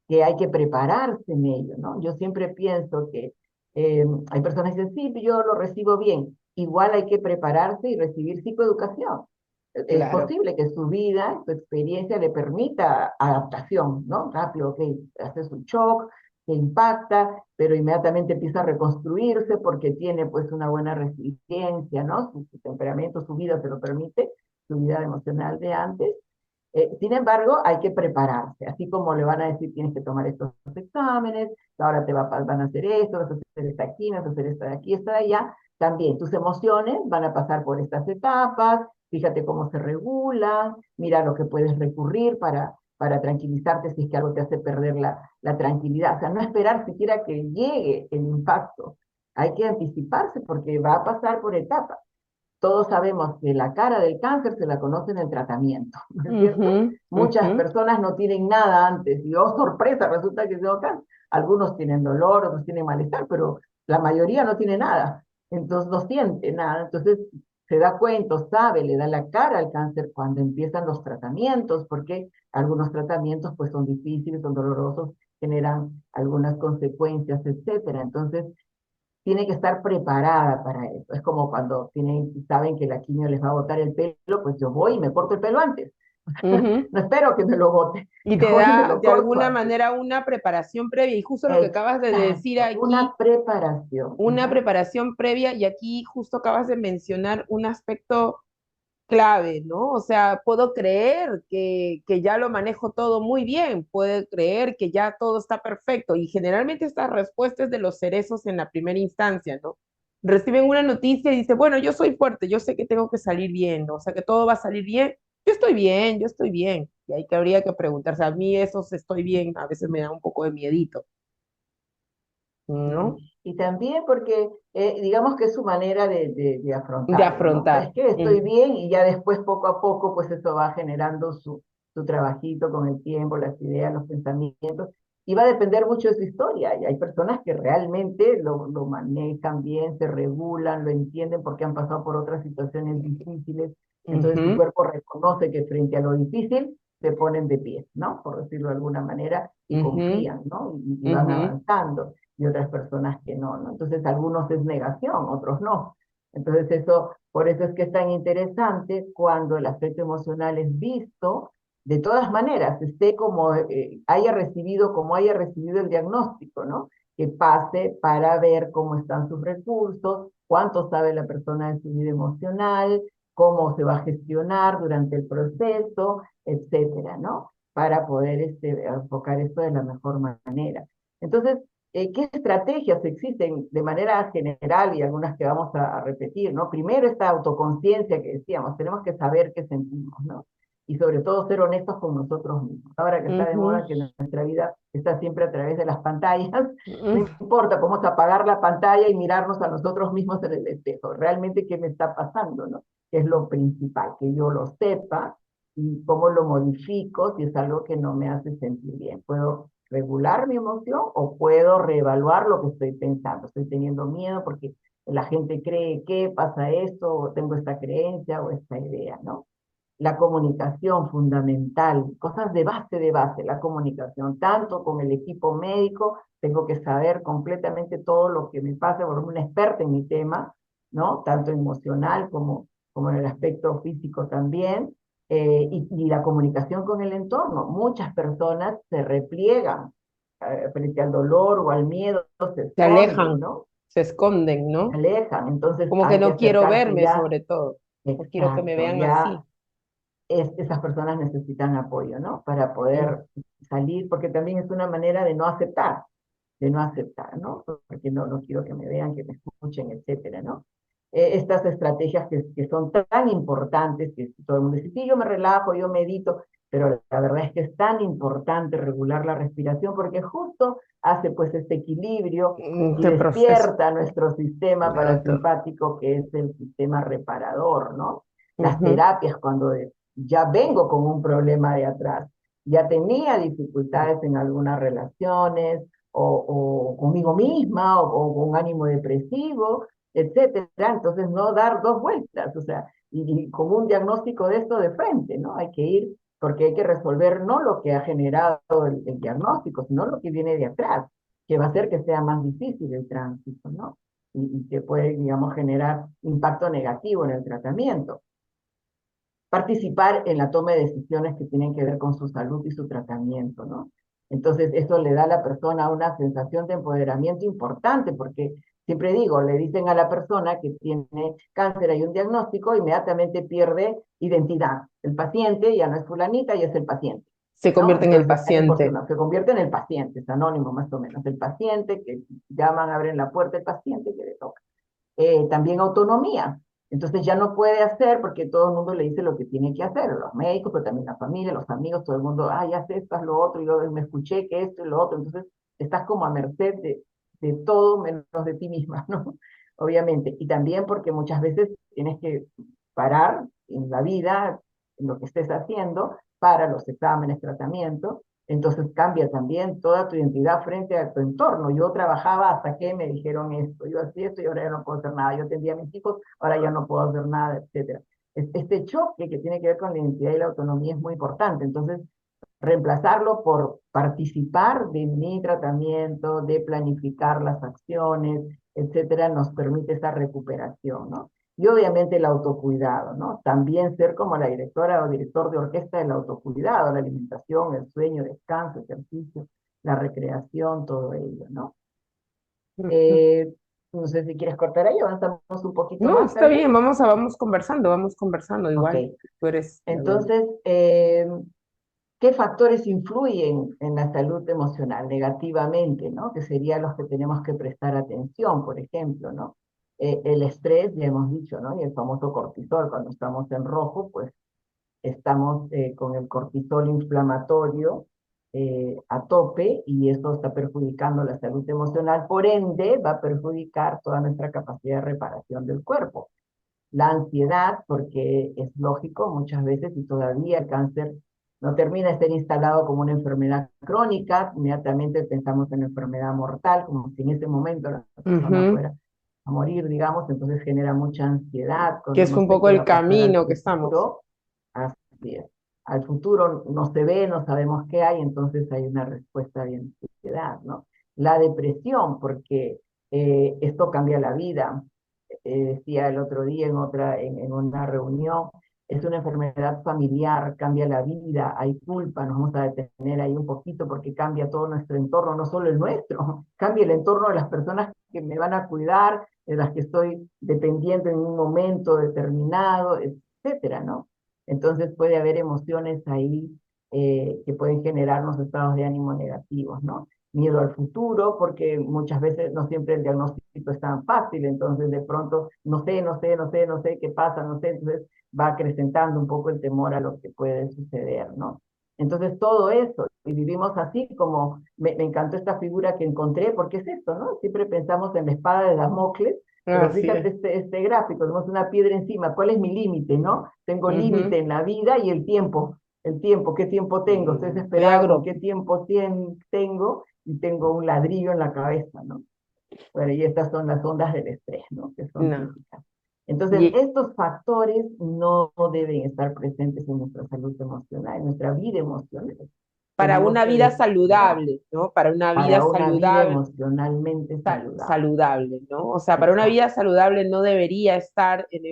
S2: que hay que prepararse en ello, ¿no? Yo siempre pienso que hay personas que dicen, sí, yo lo recibo bien. Igual hay que prepararse y recibir psicoeducación. Es
S1: Claro.
S2: posible que su vida, su experiencia le permita adaptación, ¿no? Rápido, ok, haces un shock, te impacta, pero inmediatamente empieza a reconstruirse porque tiene pues una buena resiliencia, ¿no? Su temperamento, su vida se lo permite, su vida emocional de antes. Sin embargo, hay que prepararse, así como le van a decir tienes que tomar estos exámenes, ahora van a hacer esto, vas a hacer esta quimio, vas a hacer esta de aquí, esta de allá. También tus emociones van a pasar por estas etapas, fíjate cómo se regulan, mira lo que puedes recurrir para tranquilizarte si es que algo te hace perder la tranquilidad. O sea, no esperar siquiera que llegue el impacto. Hay que anticiparse porque va a pasar por etapas. Todos sabemos que la cara del cáncer se la conoce en el tratamiento, ¿no es cierto?
S1: Ujú,
S2: Muchas
S1: ujú.
S2: personas no tienen nada antes y, oh, sorpresa, resulta que tengo cáncer. Algunos tienen dolor, otros tienen malestar, pero la mayoría no tiene nada, entonces no siente nada. Entonces se da cuenta, sabe, le da la cara al cáncer cuando empiezan los tratamientos, porque algunos tratamientos pues son difíciles, son dolorosos, generan algunas consecuencias, etcétera. Entonces tiene que estar preparada para eso. Es como cuando saben que la quimio les va a botar el pelo, pues yo voy y me corto el pelo antes.
S1: Ujú.
S2: No espero que me lo bote,
S1: Y
S2: yo
S1: te
S2: voy y me
S1: da
S2: lo
S1: de
S2: corto
S1: alguna
S2: antes.
S1: manera una preparación previa. Y justo lo que acabas de decir
S2: Exacto,
S1: aquí,
S2: una preparación.
S1: una
S2: Ajá.
S1: preparación previa, y aquí justo acabas de mencionar un aspecto clave, ¿no? O sea, puedo creer que ya lo manejo todo muy bien, puedo creer que ya todo está perfecto, y generalmente estas respuestas de los cerezos en la primera instancia, ¿no? Reciben una noticia y dicen, bueno, yo soy fuerte, yo sé que tengo que salir bien, ¿no? O sea, que todo va a salir bien, yo estoy bien, yo estoy bien. Y ahí que habría que preguntarse, a mí esos estoy bien, a veces me da un poco de miedito.
S2: Mm.
S1: ¿no?
S2: Y también porque, digamos que es su manera de
S1: De
S2: afrontarlo, ¿no? ¿Sabes
S1: afrontar.
S2: qué? Estoy bien y ya después, poco a poco, pues eso va generando su trabajito con el tiempo, las ideas, los pensamientos, y va a depender mucho de su historia. Y hay personas que realmente lo manejan bien, se regulan, lo entienden porque han pasado por otras situaciones difíciles. Entonces su
S1: Ujú,
S2: cuerpo reconoce que frente a lo difícil se ponen de pie, ¿no? Por decirlo de alguna manera, y
S1: ujú,
S2: confían, ¿no? Y van
S1: ujú.
S2: avanzando y otras personas que no, ¿no? Entonces, algunos es negación, otros no. Entonces, eso, por eso es que es tan interesante cuando el aspecto emocional es visto, de todas maneras, esté como como haya recibido el diagnóstico, ¿no? Que pase para ver cómo están sus recursos, cuánto sabe la persona de su vida emocional, cómo se va a gestionar durante el proceso, etcétera, ¿no? Para poder enfocar esto de la mejor manera. Entonces, ¿qué estrategias existen de manera general y algunas que vamos a repetir, ¿no? Primero, esta autoconciencia que decíamos, tenemos que saber qué sentimos, ¿no? Y sobre todo ser honestos con nosotros mismos. Ahora que está de
S1: Ujú,
S2: moda que nuestra vida está siempre a través de las pantallas, no
S1: ujú.
S2: importa, podemos apagar la pantalla y mirarnos a nosotros mismos en el espejo. Realmente, ¿qué me está pasando, no? Que es lo principal, que yo lo sepa y cómo lo modifico si es algo que no me hace sentir bien. Puedo regular mi emoción o puedo reevaluar lo que estoy pensando. Estoy teniendo miedo porque la gente cree que pasa esto, o tengo esta creencia o esta idea, ¿no? La comunicación fundamental, cosas de base, la comunicación, tanto con el equipo médico, tengo que saber completamente todo lo que me pasa, por una experta en mi tema, ¿no? Tanto emocional como en el aspecto físico también, y la comunicación con el entorno. Muchas personas se repliegan frente al dolor o al miedo, se
S1: Se
S2: esconden,
S1: alejan,
S2: ¿no?
S1: se esconden,
S2: Se
S1: ¿no?
S2: alejan, entonces
S1: Como que
S2: hay que
S1: no quiero
S2: acercarse
S1: verme
S2: ya.
S1: sobre todo. No quiero que me
S2: Exacto,
S1: vean
S2: ya
S1: así.
S2: esas personas necesitan apoyo, ¿no? Para
S1: Mm,
S2: poder salir, porque también es una manera de no aceptar, ¿no? Porque no quiero que me vean, que me escuchen, etcétera, ¿no? Estas estrategias que son tan importantes, que todo el mundo dice, sí, yo me relajo, yo medito, pero la verdad es que es tan importante regular la respiración porque justo hace pues este equilibrio y
S1: Qué proceso.
S2: despierta nuestro sistema
S1: Exacto.
S2: parasimpático que es el sistema reparador, ¿no? Las
S1: Ujú.
S2: terapias cuando ya vengo con un problema de atrás, ya tenía dificultades en algunas relaciones, o conmigo misma, o con un ánimo depresivo, etcétera. Entonces, no dar dos vueltas, o sea, y con un diagnóstico de esto de frente, ¿no? Hay que ir, porque hay que resolver no lo que ha generado el diagnóstico, sino lo que viene de atrás, que va a hacer que sea más difícil el tránsito, ¿no? Y que puede, digamos, generar impacto negativo en el tratamiento. Participar en la toma de decisiones que tienen que ver con su salud y su tratamiento, ¿no? Entonces, eso le da a la persona una sensación de empoderamiento importante, porque siempre digo, le dicen a la persona que tiene cáncer, hay un diagnóstico, inmediatamente pierde identidad. El paciente ya no es fulanita, ya es el paciente,
S1: Se
S2: ¿no?
S1: convierte en el
S2: Entonces, hay por su
S1: paciente.
S2: nombre, se convierte en el paciente, es anónimo más o menos, el paciente que llaman, abren la puerta, el paciente que le toca. También autonomía. Entonces ya no puede hacer porque todo el mundo le dice lo que tiene que hacer, los médicos, pero también la familia, los amigos, todo el mundo, ah, ya sé esto, es lo otro, yo me escuché que esto y lo otro, entonces estás como a merced de todo menos de ti misma, ¿no? Obviamente. Y también porque muchas veces tienes que parar en la vida, en lo que estés haciendo, para los exámenes, tratamiento, entonces cambia también toda tu identidad frente a tu entorno. Yo trabajaba hasta que me dijeron esto, yo hacía esto y ahora ya no puedo hacer nada. Yo atendía a mis hijos, ahora ya no puedo hacer nada, etcétera. Este choque que tiene que ver con la identidad y la autonomía es muy importante. Entonces, reemplazarlo por participar de mi tratamiento, de planificar las acciones, etcétera, nos permite esa recuperación, ¿no? Y obviamente el autocuidado, ¿no? También ser como la directora o director de orquesta del autocuidado, la alimentación, el sueño, descanso, ejercicio, la recreación, todo ello, ¿no?
S1: Ujú.
S2: Eh, no sé si quieres cortar ahí, avanzamos un poquito
S1: No,
S2: más,
S1: está
S2: tal vez.
S1: bien, vamos conversando
S2: Ok,
S1: igual. Tú eres la dueña.
S2: entonces, ¿qué factores influyen en la salud emocional negativamente, ¿no? Que serían los que tenemos que prestar atención, por ejemplo, ¿no? El estrés, ya hemos dicho, ¿no? Y el famoso cortisol, cuando estamos en rojo, pues estamos con el cortisol inflamatorio, a tope y esto está perjudicando la salud emocional, por ende va a perjudicar toda nuestra capacidad de reparación del cuerpo. La ansiedad, porque es lógico muchas veces y todavía el cáncer no termina de ser instalado como una enfermedad crónica, inmediatamente pensamos en enfermedad mortal, como si en ese momento la persona
S1: Ujú.
S2: fuera a morir, digamos, entonces genera mucha ansiedad
S1: Que
S2: cuando
S1: es
S2: no
S1: un
S2: sé
S1: poco
S2: qué va
S1: el
S2: a pasar al
S1: camino que estamos.
S2: futuro. Así es. Al futuro no se ve, no sabemos qué hay, entonces hay una respuesta de ansiedad, ¿no? La depresión, porque esto cambia la vida. Decía el otro día en una reunión, es una enfermedad familiar, cambia la vida, hay culpa, nos vamos a detener ahí un poquito porque cambia todo nuestro entorno, no solo el nuestro, cambia el entorno de las personas que me van a cuidar, de las que estoy dependiendo en un momento determinado, etcétera, ¿no? Entonces puede haber emociones ahí que pueden generarnos estados de ánimo negativos, ¿no? Miedo al futuro, porque muchas veces no siempre el diagnóstico es tan fácil, entonces de pronto no sé qué pasa, no sé, entonces va acrecentando un poco el temor a lo que puede suceder, ¿no? Entonces todo eso, y vivimos así como, me encantó esta figura que encontré, porque es esto, ¿no? Siempre pensamos en la espada de Damocles, pero
S1: Así
S2: fíjate
S1: es.
S2: este gráfico, tenemos una piedra encima, ¿cuál es mi límite, no? Tengo límite
S1: Ujú.
S2: en la vida y el tiempo, ¿qué tiempo tengo? Estoy
S1: Estoy
S2: desesperado con qué tiempo tengo y tengo un ladrillo en la cabeza, ¿no? Bueno, y estas son las ondas del estrés, ¿no? Que son
S1: no.
S2: típicas. Entonces,
S1: Y
S2: estos factores no deben estar presentes en nuestra salud emocional, en nuestra vida emocional.
S1: para
S2: Tenemos
S1: una
S2: que
S1: vida
S2: descuidar
S1: saludable, ¿no? Para una vida
S2: para una vida
S1: saludable,
S2: emocionalmente saludable.
S1: saludable, ¿no? O sea, para una
S2: Exacto.
S1: vida saludable no debería estar en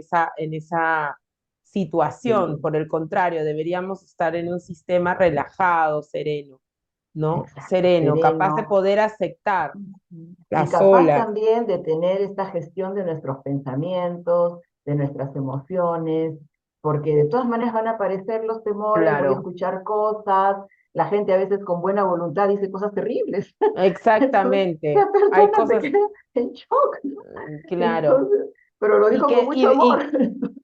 S1: esa situación,
S2: Sí,
S1: por el contrario, deberíamos estar en un sistema relajado, sereno, ¿no?
S2: exacto.
S1: Sereno, capaz de
S2: Sereno.
S1: poder aceptar
S2: Y
S1: las
S2: capaz
S1: olas.
S2: también de tener esta gestión de nuestros pensamientos, de nuestras emociones, porque de todas maneras van a aparecer los temores, voy a
S1: Claro,
S2: escuchar cosas, la gente a veces con buena voluntad dice cosas terribles. Entonces,
S1: exactamente.
S2: la
S1: Hay
S2: persona se
S1: cosas,
S2: queda en shock, ¿no?
S1: claro.
S2: Entonces, pero lo dijo con mucho amor.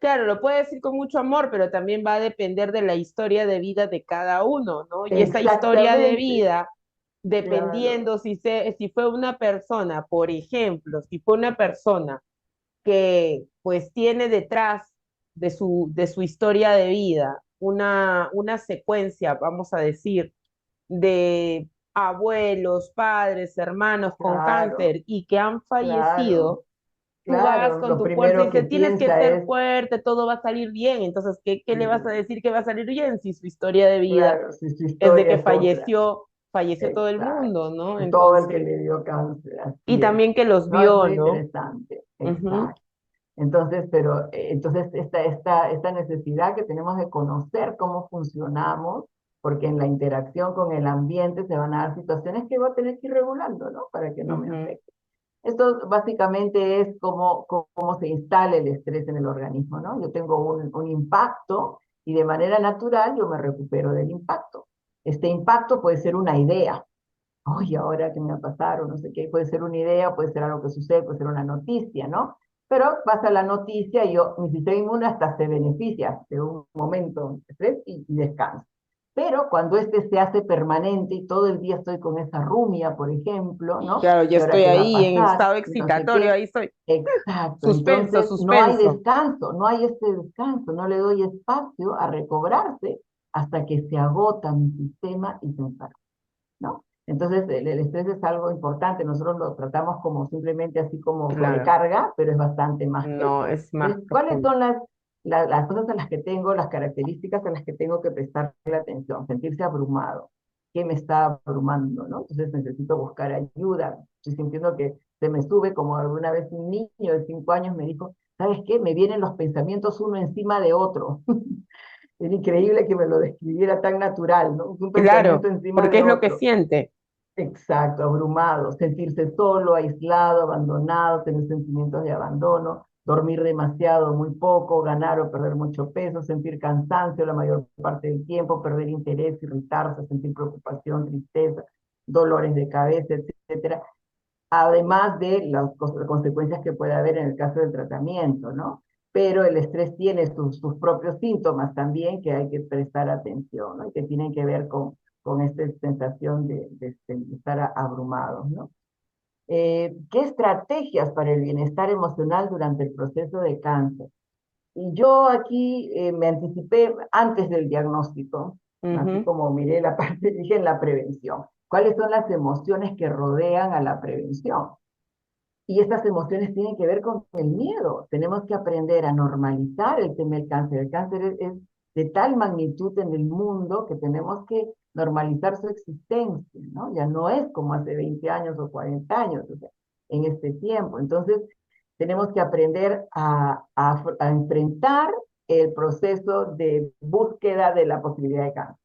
S1: Claro, lo puede decir con mucho amor, pero también va a depender de la historia de vida de cada uno, ¿no? Y esa historia de
S2: Exactamente,
S1: vida,
S2: claro,
S1: dependiendo si fue una persona, por ejemplo, si fue una persona que pues tiene detrás de su historia de vida una secuencia, vamos a decir, de abuelos, padres, hermanos con
S2: claro,
S1: cáncer y que han
S2: claro,
S1: fallecido, tú vas
S2: claro.
S1: con
S2: Lo
S1: tu fuerza y
S2: primero que
S1: dices, tienes que
S2: piensa
S1: ser
S2: es,
S1: fuerte, todo va a salir bien. Entonces, ¿qué le vas a
S2: mm,
S1: decir que va a salir bien si su historia de vida
S2: claro, si su
S1: es de
S2: historia
S1: que
S2: es otra.
S1: falleció todo el
S2: Exacto.
S1: mundo, ¿no?
S2: Todo el que
S1: Entonces,
S2: le dio cáncer,
S1: y
S2: así es.
S1: también que los
S2: No, es
S1: vio,
S2: muy
S1: ¿no?
S2: interesante.
S1: Ujú.
S2: Exacto. Entonces, pero, entonces esta necesidad que tenemos de conocer cómo funcionamos, porque en la interacción con el ambiente se van a dar situaciones que voy a tener que ir regulando, ¿no? Para que no me
S1: Ujú.
S2: afecte. Esto básicamente es cómo se instala el estrés en el organismo, ¿no? Yo tengo un impacto y de manera natural yo me recupero del impacto. Este impacto puede ser una idea, oye, ahora qué me va a pasar, o no sé qué, puede ser una idea, puede ser algo que sucede, puede ser una noticia, ¿no? Pero pasa la noticia y yo, mi sistema inmune hasta se beneficia de un momento de estrés y descansa. Pero cuando este se hace permanente y todo el día estoy con esa rumia, por ejemplo, ¿no?
S1: Claro, ya
S2: ¿Y ahora
S1: estoy
S2: qué va a
S1: ahí en
S2: pasar?
S1: estado
S2: Y no sé
S1: excitatorio,
S2: qué.
S1: ahí estoy.
S2: Exacto.
S1: Suspenso,
S2: Entonces no hay
S1: suspenso.
S2: descanso, no hay este descanso, no le doy espacio a recobrarse hasta que se agota mi sistema y se enferma, ¿no? Entonces, el estrés es algo importante, nosotros lo tratamos como simplemente así como
S1: Claro,
S2: sobrecarga, pero es bastante más que
S1: no,
S2: eso.
S1: es más
S2: Entonces, ¿cuáles
S1: profundo.
S2: son las cosas a las que tengo, las características a las que tengo que prestarle atención? Sentirse abrumado. ¿Qué me está abrumando, no? Entonces necesito buscar ayuda. Estoy sintiendo que se me sube, como alguna vez un niño de 5 años me dijo, ¿sabes qué? Me vienen los pensamientos uno encima de otro. Es increíble que me lo describiera tan natural, ¿no? Un pensamiento
S1: Claro,
S2: encima
S1: porque
S2: de
S1: es lo que
S2: otro.
S1: siente.
S2: Exacto, abrumado, sentirse solo, aislado, abandonado, tener sentimientos de abandono, dormir demasiado, muy poco, ganar o perder mucho peso, sentir cansancio la mayor parte del tiempo, perder interés, irritarse, sentir preocupación, tristeza, dolores de cabeza, etcétera, además de las consecuencias que puede haber en el caso del tratamiento, ¿no? Pero el estrés tiene sus propios síntomas también que hay que prestar atención, ¿no? Y que tienen que ver con esta sensación de estar abrumados, ¿no? ¿Qué estrategias para el bienestar emocional durante el proceso de cáncer? Y yo aquí me anticipé antes del diagnóstico, así
S1: Ujú.
S2: como miré la parte, dije en la prevención. ¿Cuáles son las emociones que rodean a la prevención? Y estas emociones tienen que ver con el miedo. Tenemos que aprender a normalizar el tema del cáncer. El cáncer es de tal magnitud en el mundo que tenemos que normalizar su existencia, ¿no? Ya no es como hace 20 años o 40 años, o sea, en este tiempo. Entonces, tenemos que aprender a enfrentar el proceso de búsqueda de la posibilidad de cáncer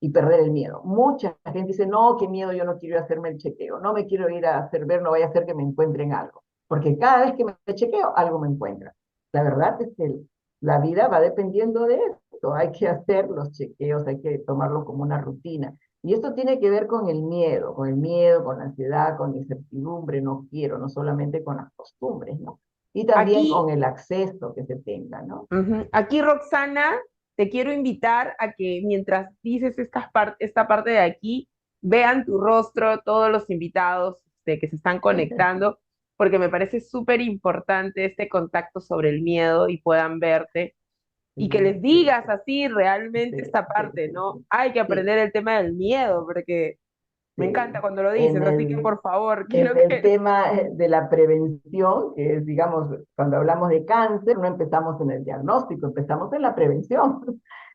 S2: y perder el miedo. Mucha gente dice, no, qué miedo, yo no quiero ir a hacerme el chequeo, no me quiero ir a hacer ver, no vaya a ser que me encuentren algo, porque cada vez que me chequeo, algo me encuentra. La verdad es que la vida va dependiendo de esto, hay que hacer los chequeos, hay que tomarlo como una rutina. Y esto tiene que ver con el miedo, con la ansiedad, con la incertidumbre, no quiero, no solamente con las costumbres, ¿no? Y también
S1: Aquí
S2: con el acceso que se tenga, ¿no?
S1: Ujú. Aquí, Roxana, te quiero invitar a que mientras dices esta parte de aquí, vean tu rostro todos los invitados que se están conectando, porque me parece súper importante este contacto sobre el miedo y puedan verte
S2: Sí,
S1: y que les
S2: sí,
S1: digas así realmente
S2: sí,
S1: esta
S2: sí,
S1: parte,
S2: sí,
S1: ¿no?
S2: sí,
S1: Hay que
S2: sí,
S1: aprender el tema del miedo, porque me encanta
S2: sí.
S1: cuando lo
S2: En
S1: dices, así que
S2: el,
S1: por favor,
S2: en
S1: quiero
S2: el
S1: que...
S2: tema de la prevención, que es, digamos, cuando hablamos de cáncer, no empezamos en el diagnóstico, empezamos en la prevención.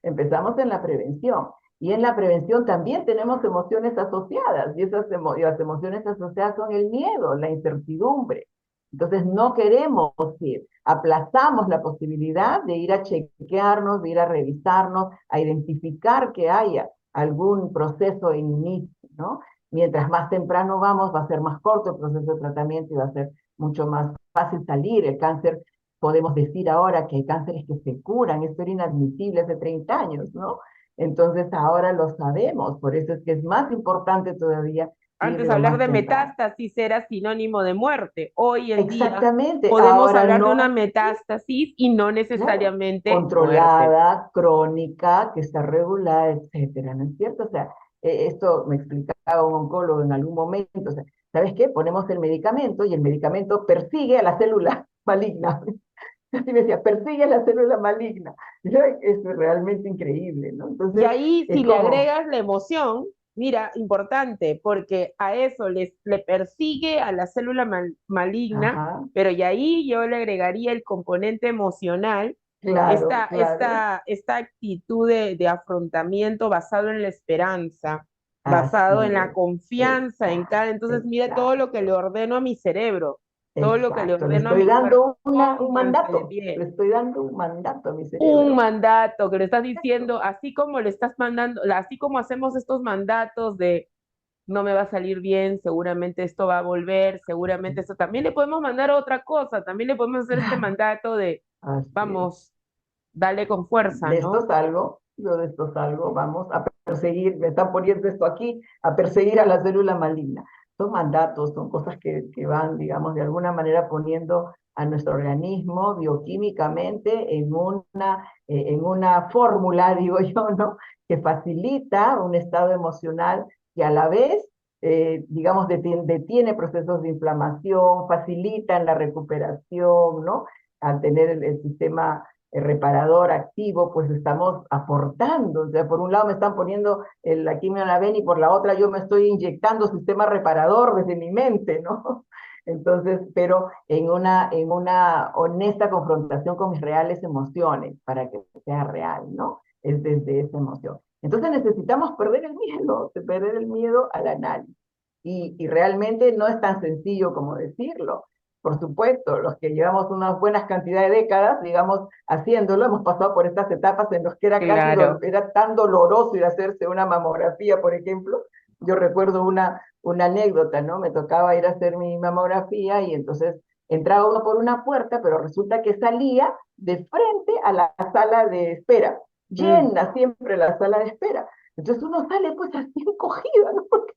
S2: Empezamos en la prevención. Y en la prevención también tenemos emociones asociadas, y y las emociones asociadas son el miedo, la incertidumbre. Entonces no queremos ir, aplazamos la posibilidad de ir a chequearnos, de ir a revisarnos, a identificar que haya algún proceso en inicio, ¿no? Mientras más temprano vamos, va a ser más corto el proceso de tratamiento y va a ser mucho más fácil salir. El cáncer, podemos decir ahora que hay cánceres que se curan, esto era inadmisible hace 30 años, ¿no? Entonces ahora lo sabemos, por eso es que es más importante todavía ir
S1: Antes
S2: lo
S1: hablar
S2: más
S1: de
S2: temprano.
S1: metástasis era sinónimo de muerte. Hoy en día
S2: Exactamente,
S1: podemos
S2: ahora
S1: hablar de una
S2: no,
S1: metástasis y no
S2: claro,
S1: necesariamente muerte.
S2: controlada, crónica, que está regulada, etcétera, ¿no es cierto? O sea, esto me explicaba un oncólogo en algún momento, o sea, ¿sabes qué? Ponemos el medicamento y el medicamento persigue a la célula maligna. Así me decía, persigue a la célula maligna. Es realmente increíble, ¿no?
S1: Y
S2: Entonces,
S1: ahí
S2: es
S1: si le
S2: como,
S1: agregas la emoción, mira, importante, porque a eso le persigue a la célula maligna,
S2: ajá,
S1: pero y ahí yo le agregaría el componente emocional,
S2: claro, claro,
S1: esta actitud de afrontamiento basado en la esperanza, basado en
S2: así
S1: la
S2: es,
S1: confianza en cada. Entonces, mira todo lo que le
S2: exacto.
S1: ordeno a mi cerebro, todo lo que le
S2: Exacto, le
S1: ordeno a
S2: estoy
S1: mi
S2: dando
S1: cuerpo,
S2: un
S1: pónganse de
S2: mandato, le
S1: pie.
S2: estoy dando un mandato a mi
S1: Un
S2: cerebro.
S1: mandato que le estás
S2: Exacto.
S1: diciendo, así como le estás mandando, así como hacemos estos mandatos de no me va a salir bien, seguramente esto va a volver, seguramente esto también le podemos mandar otra cosa, también le podemos hacer este
S2: Claro,
S1: mandato de
S2: así es.
S1: vamos, dale con fuerza,
S2: De esto
S1: ¿no?
S2: salgo, yo de esto salgo, vamos a perseguir, me están poniendo esto aquí, a perseguir a la célula maligna. Son mandatos, son cosas que van, digamos, de alguna manera poniendo a nuestro organismo bioquímicamente en una fórmula, digo yo, ¿no? Que facilita un estado emocional que a la vez, digamos, detiene procesos de inflamación, facilita en la recuperación, ¿no? Al tener el sistema reparador activo, pues estamos aportando. O sea, por un lado me están poniendo la quimio en la vena y por la otra yo me estoy inyectando sistema reparador desde mi mente, ¿no? Entonces, pero en una honesta confrontación con mis reales emociones para que sea real, ¿no? Es desde esa emoción. Entonces necesitamos perder el miedo al análisis. Y realmente no es tan sencillo como decirlo. Por supuesto, los que llevamos unas buenas cantidades de décadas, digamos, haciéndolo, hemos pasado por estas etapas en las que era
S1: Claro.
S2: era tan doloroso ir a hacerse una mamografía, por ejemplo. Yo recuerdo una anécdota, ¿no? Me tocaba ir a hacer mi mamografía y entonces entraba uno por una puerta, pero resulta que salía de frente a la sala de espera,
S1: Mm.
S2: llena siempre la sala de espera. Entonces uno sale pues así encogida, ¿no? Porque,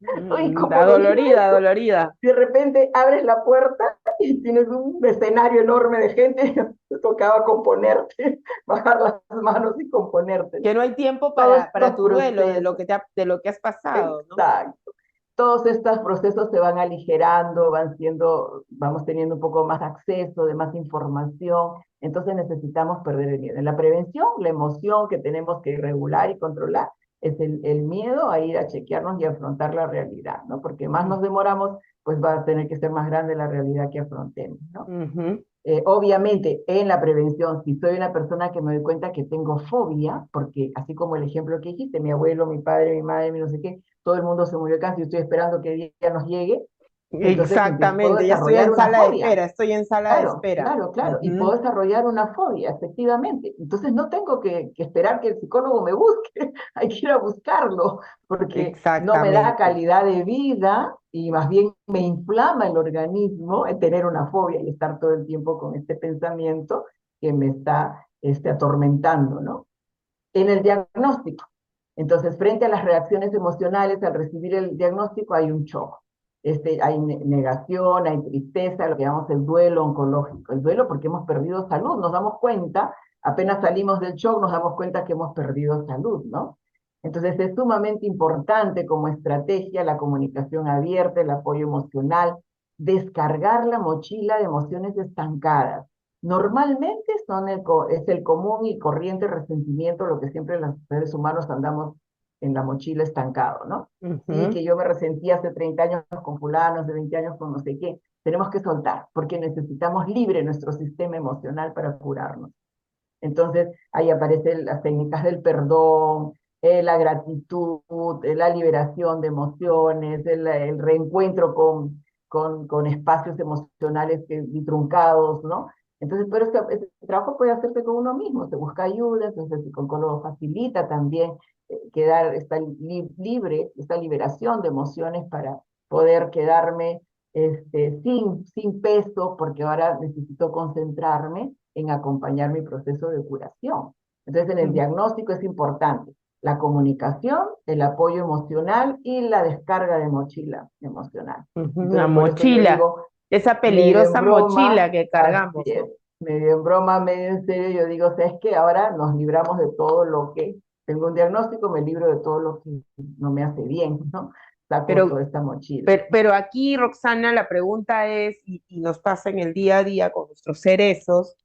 S2: y como
S1: Adolorida, adolorida.
S2: de repente abres la puerta y tienes un escenario enorme de gente, te tocaba componerte, bajar las manos y componerte.
S1: Que no hay tiempo
S2: Todos
S1: para
S2: estos
S1: tu duelo de lo
S2: procesos,
S1: que de lo que has pasado, ¿no?
S2: exacto. Todos estos procesos se van aligerando, vamos teniendo un poco más acceso, de más información, entonces necesitamos perder el miedo. En la prevención, la emoción que tenemos que regular y controlar es el miedo a ir a chequearnos y afrontar la realidad, ¿no? Porque más nos demoramos, pues va a tener que ser más grande la realidad que afrontemos, ¿no?
S1: Ujú.
S2: Obviamente, en la prevención, si soy una persona que me doy cuenta que tengo fobia, porque así como el ejemplo que dijiste, mi abuelo, mi padre, mi madre, mi no sé qué, todo el mundo se murió de cáncer y estoy esperando que el día nos llegue, entonces puedo
S1: Exactamente, ya estoy
S2: desarrollar
S1: en
S2: una
S1: sala de
S2: fobia.
S1: espera, estoy en sala de
S2: Claro,
S1: espera.
S2: claro, claro. Y
S1: Ujú.
S2: puedo desarrollar una fobia, efectivamente. Entonces no tengo que esperar que el psicólogo me busque, hay que ir a buscarlo, porque no me da
S1: Exactamente.
S2: calidad de vida y más bien me inflama el organismo el tener una fobia y estar todo el tiempo con este pensamiento que me está atormentando, ¿no? En el diagnóstico. Entonces, frente a las reacciones emocionales al recibir el diagnóstico, hay un shock. Hay negación, hay tristeza, lo que llamamos el duelo oncológico. El duelo porque hemos perdido salud, nos damos cuenta, apenas salimos del shock, nos damos cuenta que hemos perdido salud, ¿no? Entonces es sumamente importante como estrategia la comunicación abierta, el apoyo emocional, descargar la mochila de emociones estancadas. Normalmente es el común y corriente resentimiento, lo que siempre los seres humanos andamos en la mochila estancado, ¿no? Sí,
S1: Ujú.
S2: que yo me resentí hace 30 años con fulano, hace 20 años con no sé qué. Tenemos que soltar, porque necesitamos libre nuestro sistema emocional para curarnos. Entonces, ahí aparecen las técnicas del perdón, la gratitud, la liberación de emociones, el reencuentro con espacios emocionales y truncados, ¿no? Entonces, pero este trabajo puede hacerse con uno mismo, se busca ayuda, entonces el psicólogo facilita también quedar libre, esta liberación de emociones para poder quedarme sin peso, porque ahora necesito concentrarme en acompañar mi proceso de curación. Entonces, en el
S1: Ujú.
S2: diagnóstico es importante la comunicación, el apoyo emocional y la descarga de mochila emocional.
S1: Ujú. La
S2: Entonces, por eso yo
S1: mochila,
S2: digo,
S1: esa
S2: medio en
S1: peligrosa mochila
S2: broma,
S1: que
S2: así
S1: cargamos,
S2: es,
S1: ¿no?
S2: medio en broma, medio en serio, yo digo, ¿sabes qué? Ahora nos libramos de todo lo que, tengo un diagnóstico, me libro de todo lo que no me hace bien, ¿no? Saco
S1: Pero
S2: toda esta mochila.
S1: Pero aquí, Roxana, la pregunta es, y nos pasa en el día a día con nuestros cerezos,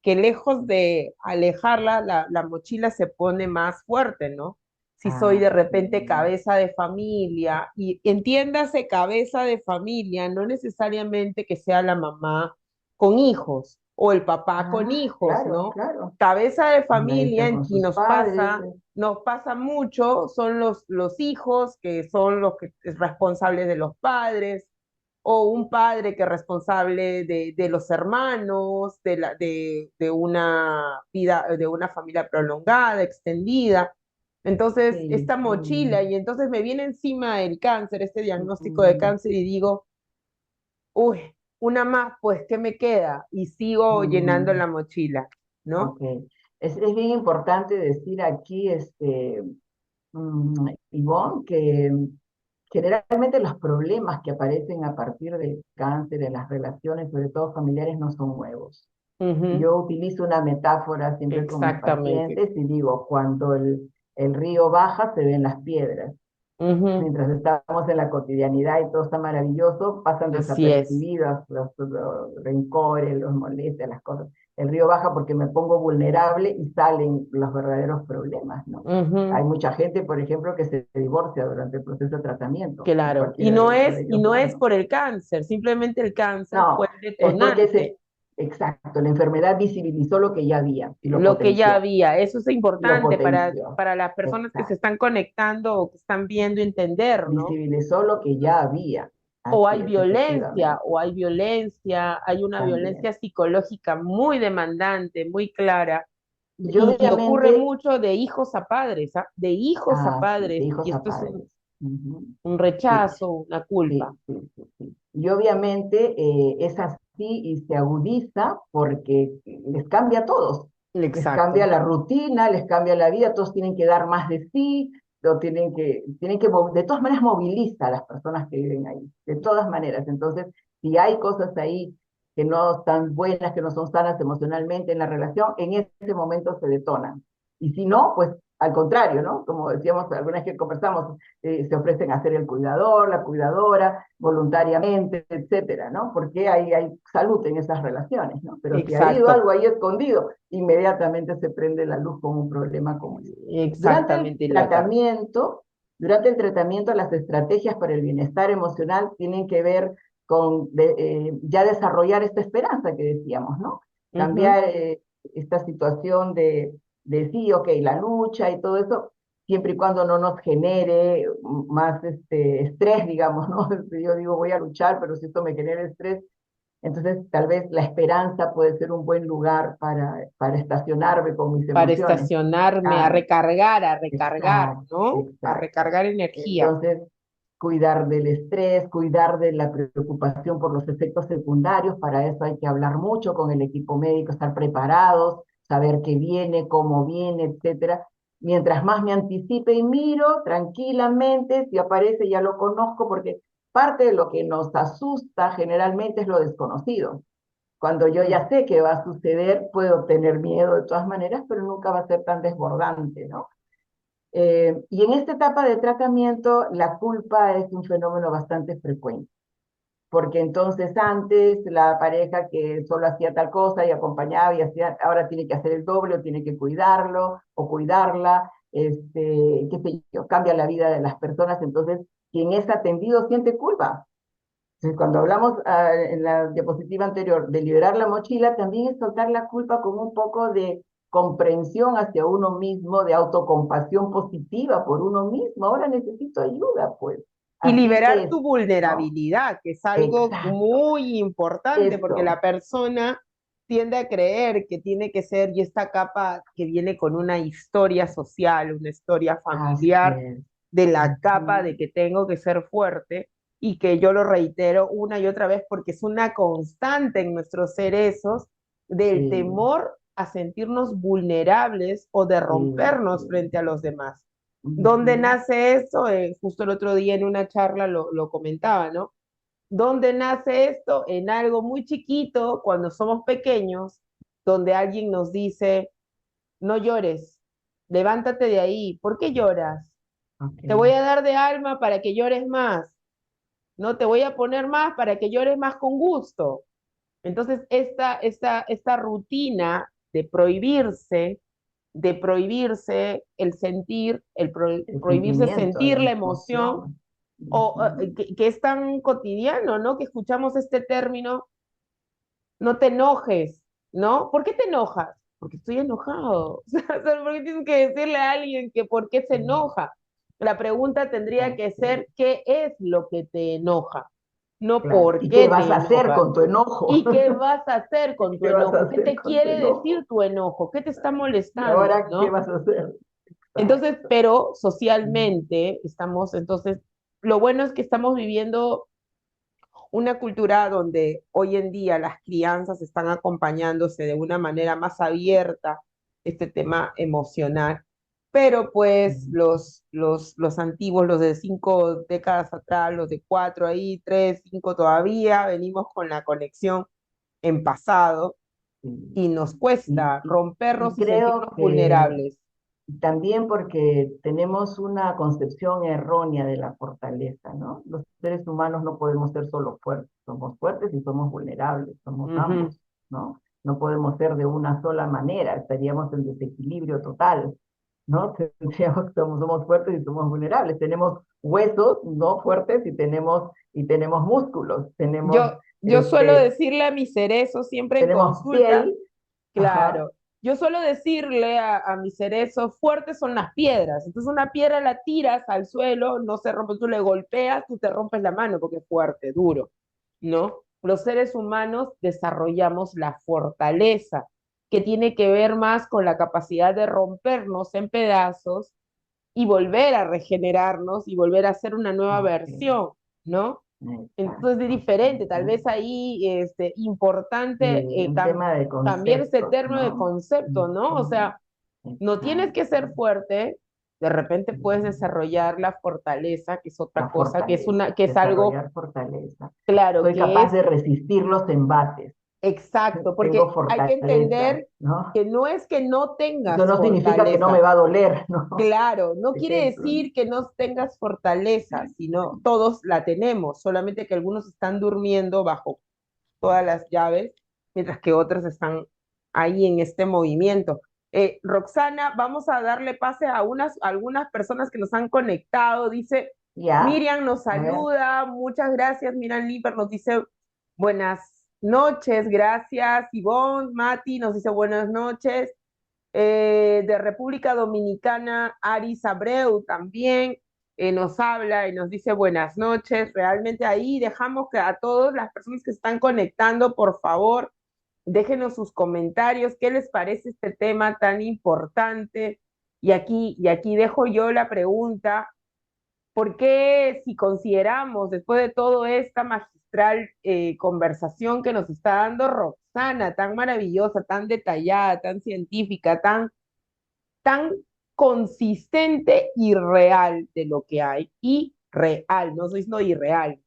S1: que lejos de alejarla, la mochila se pone más fuerte, ¿no? Si soy
S2: Ah,
S1: de
S2: sí.
S1: repente cabeza de familia, y entiéndase cabeza de familia, no necesariamente que sea la mamá con hijos o el papá con
S2: Ah,
S1: hijos,
S2: claro,
S1: ¿no?
S2: claro.
S1: Cabeza de
S2: Nadie está
S1: familia,
S2: con
S1: y
S2: sus padres.
S1: nos pasa mucho, son los hijos que son los que es responsables de los padres, o un padre que es responsable de los hermanos, de una vida, de una familia prolongada, extendida. Entonces,
S2: Sí,
S1: esta mochila, y entonces me viene encima el cáncer, este diagnóstico de
S2: mm,
S1: cáncer, y digo, uy, una más, pues, ¿qué me queda? Y sigo llenando
S2: mm,
S1: la mochila, ¿no?
S2: ok. Es bien importante decir aquí, Ivonne, que generalmente los problemas que aparecen a partir del cáncer en las relaciones, sobre todo familiares, no son nuevos.
S1: Ujú.
S2: Yo utilizo una metáfora siempre con mis
S1: Exactamente.
S2: pacientes y digo, cuando el río baja, se ven las piedras.
S1: Ujú.
S2: Mientras estamos en la cotidianidad y todo está maravilloso, pasan
S1: Así es.
S2: desapercibidos los rencores, los molestias, las cosas. El río baja porque me pongo vulnerable y salen los verdaderos problemas, ¿no? Hay
S1: Ujú.
S2: mucha gente, por ejemplo, que se divorcia durante el proceso de tratamiento, en
S1: Claro,
S2: cualquiera de los de
S1: y
S2: ellos
S1: no
S2: dos,
S1: es
S2: ¿no?
S1: por el cáncer, simplemente el cáncer
S2: No,
S1: fue el
S2: es porque
S1: detonante,
S2: exacto, la enfermedad visibilizó lo que ya había y
S1: lo que ya había. Eso es
S2: lo
S1: importante
S2: potenció.
S1: para las personas que se
S2: Exacto.
S1: están conectando o que están viendo entender, ¿no?
S2: Visibilizó lo que ya había. Así es, efectivamente.
S1: O hay una
S2: También.
S1: violencia psicológica muy demandante, muy clara,
S2: Y
S1: y ocurre
S2: obviamente,
S1: mucho de hijos a padres, ¿ah? De hijos a
S2: sí, de
S1: padres,
S2: hijos
S1: y
S2: a
S1: esto es
S2: padres. Ujú.
S1: un
S2: Sí,
S1: rechazo, una culpa.
S2: sí. Y obviamente es así y se agudiza porque les cambia a todos. Les cambia
S1: Exacto.
S2: la rutina, les cambia la vida, todos tienen que dar más de sí, o de todas maneras moviliza a las personas que viven ahí, de todas maneras. Entonces, si hay cosas ahí que no están buenas, que no son sanas emocionalmente en la relación, en ese momento se detonan. Y si no, pues al contrario, ¿no? Como decíamos alguna vez que conversamos, se ofrecen a ser el cuidador, la cuidadora, voluntariamente, etcétera, ¿no? Porque hay salud en esas relaciones, ¿no? Pero si ha habido
S1: Exacto,
S2: algo ahí escondido, inmediatamente se prende la luz con un problema como ese. Durante el
S1: exactamente, Lata.
S2: tratamiento, durante el tratamiento, las estrategias para el bienestar emocional tienen que ver con ya desarrollar esta esperanza que decíamos, ¿no?
S1: Ujú.
S2: Cambiar esta situación de sí, ok, la lucha y todo eso, siempre y cuando no nos genere más estrés, digamos, ¿no? Si yo digo voy a luchar, pero si esto me genera estrés, entonces tal vez la esperanza puede ser un buen lugar para estacionarme con mis
S1: Para
S2: emociones.
S1: estacionarme,
S2: Ah,
S1: a recargar,
S2: exacto,
S1: ¿no? A
S2: exacto.
S1: recargar energía.
S2: Entonces, cuidar del estrés, cuidar de la preocupación por los efectos secundarios, para eso hay que hablar mucho con el equipo médico, estar preparados, saber qué viene, cómo viene, etcétera. Mientras más me anticipe y miro tranquilamente, si aparece ya lo conozco, porque parte de lo que nos asusta generalmente es lo desconocido. Cuando yo
S1: Mm.
S2: ya sé que va a suceder, puedo tener miedo de todas maneras, pero nunca va a ser tan desbordante, ¿no? Y en esta etapa de tratamiento, la culpa es un fenómeno bastante frecuente, porque entonces antes la pareja que solo hacía tal cosa y acompañaba y hacía, ahora tiene que hacer el doble o tiene que cuidarlo o cuidarla, qué sé yo, cambia la vida de las personas, entonces quien es atendido siente culpa. Entonces, cuando hablamos en la diapositiva anterior de liberar la mochila, también es soltar la culpa con un poco de comprensión hacia uno mismo, de autocompasión positiva por uno mismo. Ahora necesito ayuda, pues.
S1: Y
S2: Así
S1: liberar
S2: es,
S1: tu
S2: ¿no?
S1: vulnerabilidad, que es algo
S2: Exacto,
S1: muy importante porque la
S2: eso.
S1: persona tiende a creer que tiene que ser, y esta capa que viene con una historia social, una historia
S2: Así
S1: familiar,
S2: es.
S1: de la capa
S2: Ujú.
S1: de que tengo que ser fuerte y que yo lo reitero una y otra vez porque es una constante en nuestros cerezos del
S2: Sí,
S1: temor a sentirnos vulnerables o de
S2: sí,
S1: rompernos
S2: sí.
S1: frente a los demás. ¿Dónde
S2: Ujú.
S1: nace esto? Justo el otro día en una charla lo comentaba, ¿no? ¿Dónde nace esto? En algo muy chiquito, cuando somos pequeños, donde alguien nos dice, no llores, levántate de ahí, ¿por qué lloras?
S2: Ok,
S1: Te voy a dar de alma para que llores más, no te voy a poner más para que llores más con gusto. Entonces, esta rutina de prohibirse el sentir,
S2: el
S1: prohibirse
S2: sentimiento,
S1: sentir
S2: la
S1: la emoción,
S2: emoción.
S1: o
S2: Ujú.
S1: que es tan cotidiano, ¿no? Que escuchamos este término, no te enojes, ¿no? ¿Por qué te enojas? Porque estoy enojado. O sea, ¿por qué tienes que decirle a alguien que por qué se enoja? La pregunta tendría que
S2: Ok,
S1: ser, ¿qué es lo que te enoja? No
S2: claro.
S1: por
S2: ¿Y qué
S1: qué
S2: vas
S1: te
S2: a hacer
S1: enojas.
S2: con tu enojo?
S1: ¿Y qué vas a hacer con tu
S2: ¿Qué vas a
S1: enojo? ¿Qué
S2: hacer
S1: te
S2: con tu
S1: quiere decir
S2: enojo?
S1: tu enojo? ¿Qué te está
S2: ¿Y
S1: molestando,
S2: ahora qué
S1: no?
S2: vas a hacer?
S1: Entonces,
S2: Exacto.
S1: pero
S2: Mm,
S1: socialmente estamos, entonces, lo bueno es que estamos viviendo una cultura donde hoy en día las crianzas están acompañándose de una manera más abierta este tema emocional, pero pues
S2: mm,
S1: los antiguos, los de 5 décadas atrás, los de cuatro ahí, 3, 5 todavía, venimos con la conexión en pasado
S2: sí.
S1: y nos
S2: Y,
S1: cuesta
S2: y, y
S1: rompernos y
S2: creo
S1: sentirnos
S2: que
S1: vulnerables.
S2: también porque tenemos una concepción errónea de la fortaleza, ¿no? Los seres humanos no podemos ser solo fuertes, somos fuertes y somos vulnerables, somos
S1: Ujú.
S2: ambos, ¿no? No podemos ser de una sola manera, estaríamos en desequilibrio total, ¿no? Somos fuertes y somos vulnerables, tenemos huesos, ¿no? Fuertes y tenemos músculos,
S1: Yo suelo decirle a mis cerezos siempre en
S2: tenemos
S1: consulta.
S2: piel, ajá,
S1: Claro. Yo suelo decirle a mis cerezos, fuertes son las piedras. Entonces una piedra la tiras al suelo, no se rompe, tú le golpeas, tú te rompes la mano porque es fuerte, duro, ¿no? Los seres humanos desarrollamos la fortaleza, que tiene que ver más con la capacidad de rompernos en pedazos y volver a regenerarnos y volver a ser una nueva
S2: ok,
S1: versión, ¿no? Entonces es
S2: exacto.
S1: diferente, tal
S2: Ujú.
S1: vez ahí
S2: Sí,
S1: importante
S2: un tema de
S1: cambiar ese
S2: conceptos,
S1: término de
S2: ¿no?
S1: concepto, ¿no? O
S2: Ujú.
S1: sea, no tienes que ser
S2: Exacto.
S1: fuerte, De repente puedes desarrollar la fortaleza, que es otra
S2: La
S1: cosa,
S2: fortaleza,
S1: que es algo
S2: desarrollar fortaleza.
S1: claro,
S2: Soy
S1: que
S2: capaz
S1: es
S2: de resistir los embates,
S1: exacto,
S2: tengo
S1: porque hay que
S2: fortaleza,
S1: entender
S2: ¿no?
S1: que no es que no
S2: Eso
S1: tengas
S2: no significa que no me
S1: fortaleza.
S2: va a doler, ¿no?
S1: Claro, no
S2: Por
S1: quiere
S2: ejemplo, ¿no?
S1: decir que no tengas fortaleza, sino todos la tenemos, solamente que algunos están durmiendo bajo todas las llaves, mientras que otras están ahí en este movimiento. Roxana, vamos a darle pase a algunas personas que nos han conectado. Dice,
S2: Ya,
S1: Miriam nos
S2: a ver,
S1: saluda, muchas gracias. Miriam Liper nos dice buenas noches, gracias. Ivonne, Mati nos dice buenas noches. De República Dominicana, Aris Abreu también nos habla y nos dice buenas noches. Realmente ahí dejamos que a todas las personas que están conectando, por favor, déjenos sus comentarios, qué les parece este tema tan importante. Y aquí dejo yo la pregunta, ¿por qué si consideramos, después de toda esta magistral conversación que nos está dando Roxana, tan maravillosa, tan detallada, tan científica, tan consistente y real de lo que hay, y real, no soy no irreal,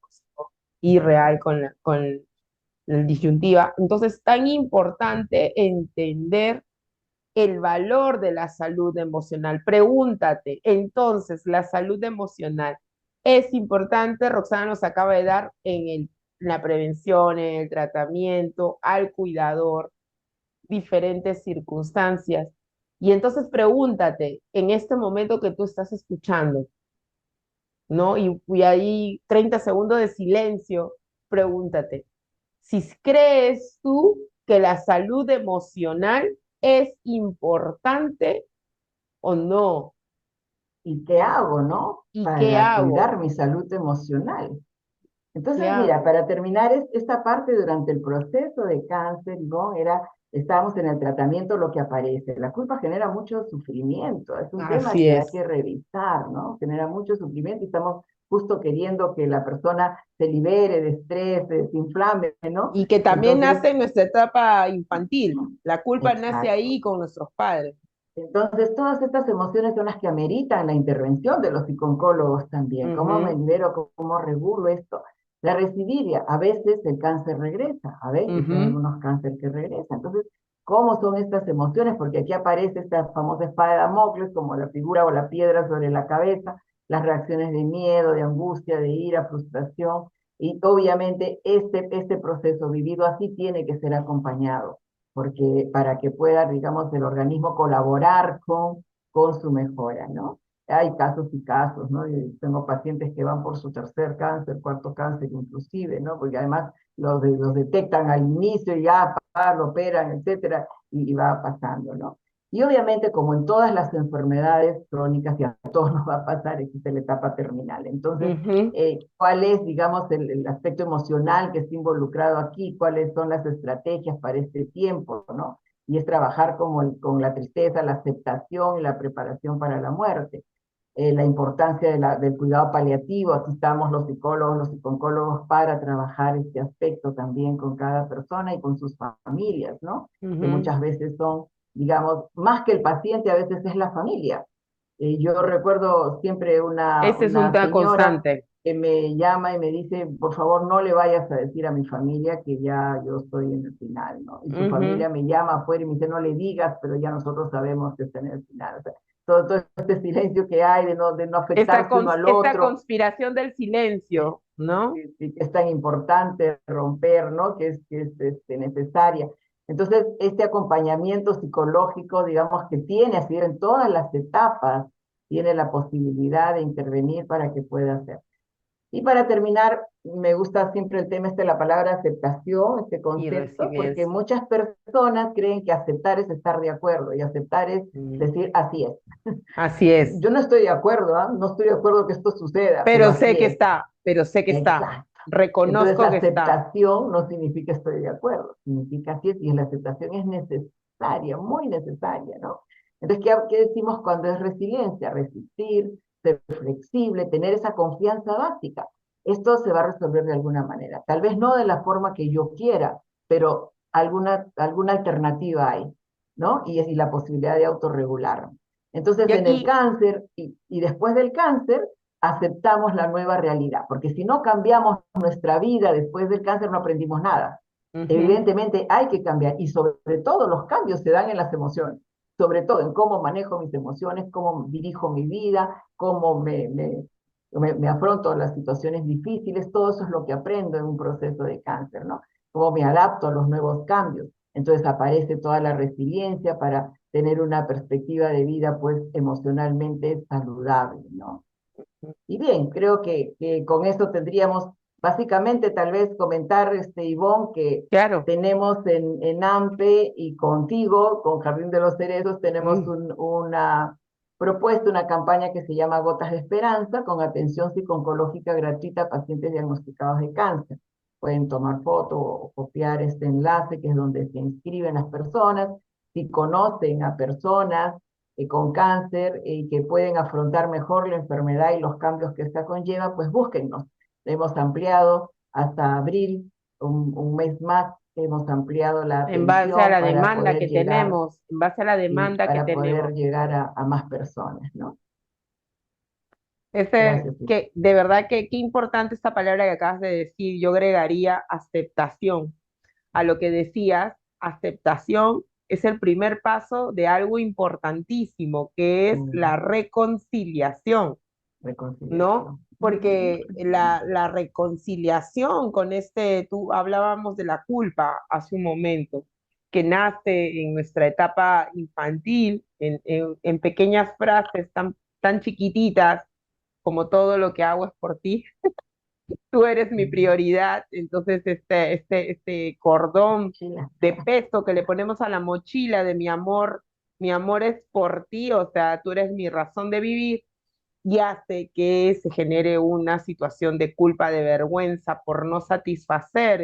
S1: irreal con la disyuntiva. Entonces, tan importante entender el valor de la salud emocional. Pregúntate, entonces, ¿la salud emocional es importante? Roxana nos acaba de dar la prevención, en el tratamiento, al cuidador, diferentes circunstancias. Y entonces pregúntate, en este momento que tú estás escuchando, ¿no? Y ahí 30 segundos de silencio, pregúntate, si crees tú que la salud emocional es importante o no,
S2: ¿y qué hago, no?
S1: y qué
S2: Para
S1: hago,
S2: cuidar mi salud emocional.
S1: qué
S2: Entonces, mira,
S1: hago.
S2: para terminar esta parte durante el proceso de cáncer, ¿no? Estábamos en el tratamiento, lo que aparece. La culpa genera mucho sufrimiento, es un tema
S1: Así
S2: que hay
S1: es.
S2: que revisar, ¿no? Genera mucho sufrimiento y estamos justo queriendo que la persona se libere de estrés, se desinflame, ¿no?
S1: Y que también
S2: Entonces,
S1: nace en nuestra etapa infantil. La culpa nace
S2: exacto.
S1: ahí con nuestros padres.
S2: Entonces, todas estas emociones son las que ameritan la intervención de los psicólogos también. ¿Cómo me
S1: Ujú,
S2: libero? ¿Cómo regulo esto? La residiria, a veces el cáncer regresa, a veces hay
S1: ujú.
S2: algunos cánceres que regresan. Entonces, ¿cómo son estas emociones? Porque aquí aparece esta famosa espada de Damocles, como la figura o la piedra sobre la cabeza, las reacciones de miedo, de angustia, de ira, frustración. Y obviamente este proceso vivido así tiene que ser acompañado porque para que pueda, digamos, el organismo colaborar con su mejora, ¿no? Hay casos y casos, ¿no? Y tengo pacientes que van por su tercer cáncer, cuarto cáncer inclusive, ¿no? Porque además los detectan al inicio y ya lo operan, etcétera, y va pasando, ¿no? Y obviamente, como en todas las enfermedades crónicas, y a todos nos va a pasar, existe la etapa terminal. Entonces,
S1: Ujú.
S2: cuál es, digamos, el aspecto emocional que está involucrado aquí, cuáles son las estrategias para este tiempo, ¿no? Y es trabajar con la tristeza, la aceptación y la preparación para la muerte. La importancia del cuidado paliativo, aquí estamos los psicólogos, los psicólogos para trabajar este aspecto también con cada persona y con sus familias, ¿no? Que
S1: Ujú.
S2: muchas veces son, digamos, más que el paciente, a veces es la familia. Yo recuerdo siempre
S1: Ese es un
S2: una
S1: tema
S2: señora
S1: constante.
S2: que me llama y me dice, por favor, no le vayas a decir a mi familia que ya yo estoy en el final, ¿no? Y su
S1: Ujú.
S2: familia me llama afuera y me dice, no le digas, pero ya nosotros sabemos que está en el final. O sea, todo este silencio que hay de no afectarse uno al
S1: Esta
S2: otro,
S1: conspiración del silencio, ¿no?
S2: que es tan importante romper, ¿no? Que es necesaria. Entonces, este acompañamiento psicológico, digamos, que tiene, así en todas las etapas, tiene la posibilidad de intervenir para que pueda hacer. Y para terminar, me gusta siempre el tema este de la palabra aceptación, este
S1: Y
S2: concepto, porque
S1: resiliencia.
S2: muchas personas creen que aceptar es estar de acuerdo y aceptar es
S1: Mm.
S2: decir así es.
S1: Así es.
S2: Yo no estoy de acuerdo, ¿ah? No estoy de acuerdo que esto suceda, pero
S1: Pero sé
S2: así
S1: que
S2: es.
S1: está, pero sé que está.
S2: Exacto. Entonces,
S1: Reconozco que está.
S2: aceptación no significa estoy de acuerdo, significa así es, y la aceptación es necesaria, muy necesaria, ¿no? Entonces, ¿qué decimos cuando es resiliencia? Resistir, ser flexible, tener esa confianza básica. Esto se va a resolver de alguna manera. Tal vez no de la forma que yo quiera, pero alguna alternativa hay, ¿no? Y la posibilidad de autorregular. Entonces,
S1: Y
S2: en el
S1: aquí,
S2: cáncer y después del cáncer, aceptamos la nueva realidad, porque si no cambiamos nuestra vida después del cáncer, no aprendimos nada.
S1: ujú,
S2: Evidentemente hay que cambiar y sobre todo los cambios se dan en las emociones, sobre todo en cómo manejo mis emociones, cómo dirijo mi vida, cómo me afronto a las situaciones difíciles, todo eso es lo que aprendo en un proceso de cáncer, ¿no? Cómo me adapto a los nuevos cambios. Entonces aparece toda la resiliencia para tener una perspectiva de vida pues emocionalmente saludable, ¿no? Y bien, creo que con eso tendríamos básicamente tal vez comentar, Ivonne, que
S1: claro,
S2: tenemos en AMPE y contigo, con Jardín de los Cerezos, tenemos
S1: mm,
S2: una propuesta, una campaña que se llama Gotas de Esperanza, con atención psicológica gratuita a pacientes diagnosticados de cáncer. Pueden tomar foto o copiar este enlace, que es donde se inscriben las personas. Si conocen a personas con cáncer y que pueden afrontar mejor la enfermedad y los cambios que esta conlleva, pues búsquennos. Hemos ampliado hasta abril, un mes más, hemos ampliado la
S1: en base a
S2: atención
S1: la demanda que
S2: llegar,
S1: tenemos, en base a la
S2: y
S1: demanda que
S2: para
S1: tenemos.
S2: poder llegar a más personas, ¿no?
S1: Ese,
S2: Gracias. Sí.
S1: que de verdad que qué importante esta palabra que acabas de decir. Yo agregaría aceptación a lo que decías. Aceptación es el primer paso de algo importantísimo, que es la reconciliación, ¿no?
S2: Reconciliación.
S1: Porque la reconciliación con tú hablábamos de la culpa hace un momento, que nace en nuestra etapa infantil, en pequeñas frases tan chiquititas como todo lo que hago es por ti, tú eres mi prioridad, entonces este cordón
S2: Chila.
S1: de peso que le ponemos a la mochila de mi amor es por ti, o sea, tú eres mi razón de vivir, y hace que se genere una situación de culpa, de vergüenza por no satisfacer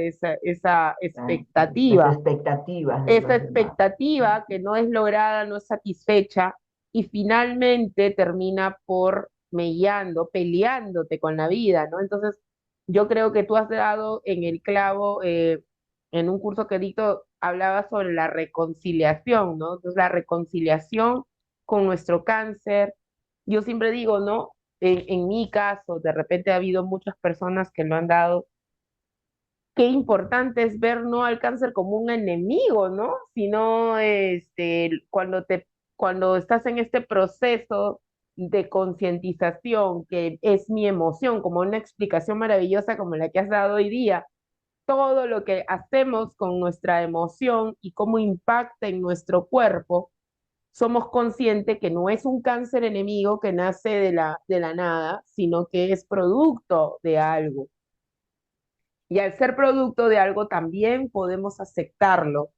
S2: Las expectativas de
S1: esa
S2: los demás.
S1: expectativa que no es lograda, no es satisfecha, y finalmente termina por mellando, peleándote con la vida, ¿no? Entonces, yo creo que tú has dado en el clavo, en un curso que dicto, hablaba sobre la reconciliación, ¿no? Entonces, la reconciliación con nuestro cáncer. Yo siempre digo, ¿no? En mi caso, de repente ha habido muchas personas que lo han dado. Qué importante es ver no al cáncer como un enemigo, ¿no? Sino cuando estás en este proceso de concientización, que es mi emoción, como una explicación maravillosa como la que has dado hoy día, todo lo que hacemos con nuestra emoción y cómo impacta en nuestro cuerpo, somos conscientes que no es un cáncer enemigo que nace de la nada, sino que es producto de algo. Y al ser producto de algo también podemos aceptarlo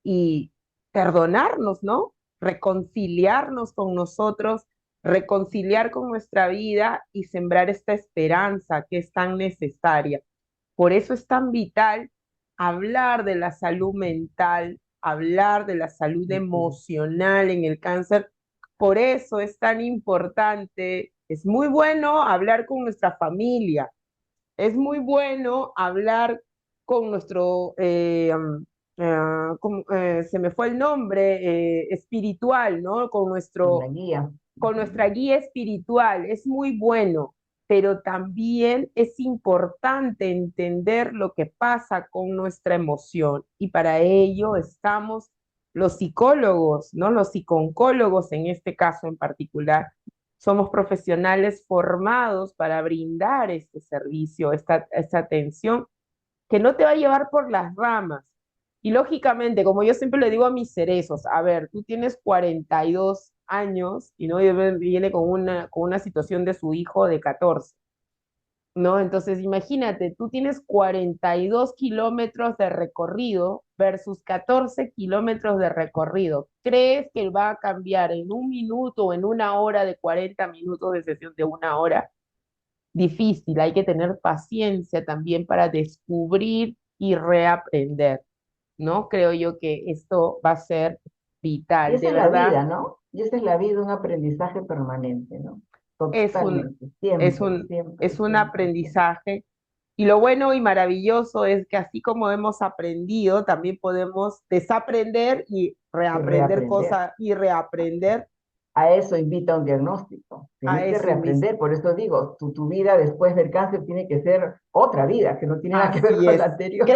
S1: y perdonarnos, ¿no? Reconciliarnos con nosotros, reconciliar con nuestra vida y sembrar esta esperanza que es tan necesaria. Por eso es tan vital hablar de la salud mental, hablar de la salud emocional en el cáncer. Por eso es tan importante, es muy bueno hablar con nuestra familia, es muy bueno hablar con nuestro, se me fue el nombre, espiritual, ¿no?
S2: La guía.
S1: Con nuestra guía espiritual, es muy bueno, pero también es importante entender lo que pasa con nuestra emoción y para ello estamos los psicólogos, ¿no? Los psicooncólogos en este caso en particular. Somos profesionales formados para brindar este servicio, esta atención que no te va a llevar por las ramas. Y lógicamente, como yo siempre le digo a mis cerezos, a ver, tú tienes 42 años y no viene con una situación de su hijo de 14, ¿no? Entonces, imagínate, tú tienes 42 kilómetros de recorrido versus 14 kilómetros de recorrido. ¿Crees que va a cambiar en un minuto o en una hora de 40 minutos de sesión de una hora? Difícil, hay que tener paciencia también para descubrir y reaprender, ¿no? Creo yo que esto va a ser
S2: Y
S1: vital,
S2: esa
S1: de
S2: es la
S1: verdad,
S2: vida, ¿no? Y esa es la vida, un aprendizaje permanente, ¿no?
S1: es un,
S2: Totalmente, siempre, siempre,
S1: es un
S2: siempre, siempre.
S1: aprendizaje. Y lo bueno y maravilloso es que así como hemos aprendido, también podemos desaprender y
S2: Y
S1: reaprender
S2: reaprender.
S1: cosas y reaprender
S2: a eso invita un diagnóstico.
S1: A
S2: Tienes que
S1: eso invito.
S2: reaprender, por eso digo, tu vida después del cáncer tiene que ser otra vida, que no tiene nada que ver
S1: Así
S2: con la
S1: es.
S2: anterior.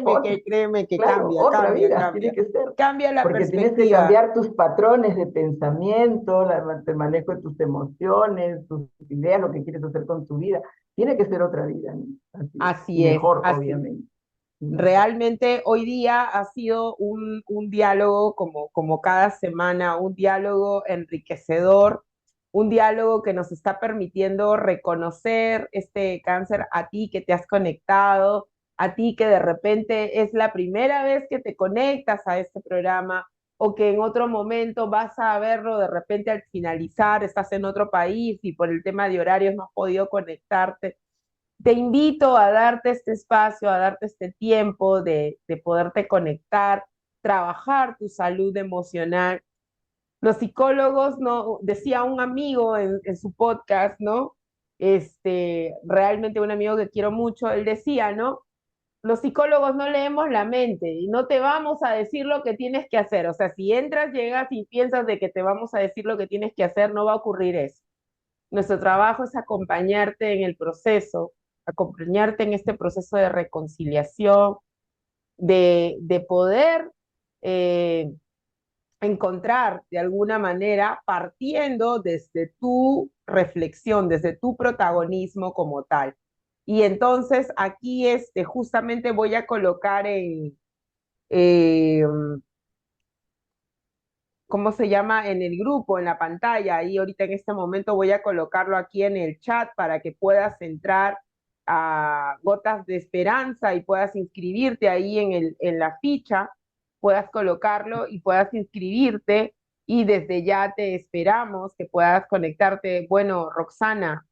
S2: Otra,
S1: Créeme que
S2: claro,
S1: cambia,
S2: otra
S1: cambia,
S2: vida tiene
S1: cambia.
S2: que ser,
S1: Cambia la
S2: porque tienes que
S1: perspectiva.
S2: cambiar tus patrones de pensamiento, el manejo de tus emociones, tus ideas, lo que quieres hacer con tu vida. Tiene que ser otra vida, ¿no? Así es. Y
S1: Así es,
S2: mejor,
S1: así.
S2: obviamente. Y mejor.
S1: Realmente hoy día ha sido un diálogo como cada semana, un diálogo enriquecedor, un diálogo que nos está permitiendo reconocer este cáncer a ti que te has conectado, a ti que de repente es la primera vez que te conectas a este programa o que en otro momento vas a verlo de repente al finalizar, estás en otro país y por el tema de horarios no has podido conectarte. Te invito a darte este espacio, a darte este tiempo de poderte conectar, trabajar tu salud emocional. Los psicólogos, ¿no? Decía un amigo en su podcast, ¿no? Realmente un amigo que quiero mucho, él decía, ¿no? Los psicólogos no leemos la mente y no te vamos a decir lo que tienes que hacer. O sea, si entras, llegas y piensas de que te vamos a decir lo que tienes que hacer, no va a ocurrir eso. Nuestro trabajo es acompañarte en el proceso, acompañarte en este proceso de reconciliación, de poder eh, encontrar de alguna manera partiendo desde tu reflexión, desde tu protagonismo como tal. Y entonces aquí justamente voy a colocar eh, ¿cómo se llama? En el grupo, en la pantalla. Ahí ahorita en este momento voy a colocarlo aquí en el chat para que puedas entrar a Gotas de Esperanza y puedas inscribirte ahí en la ficha, puedas colocarlo y puedas inscribirte y desde ya te esperamos que puedas conectarte. Bueno, Roxana,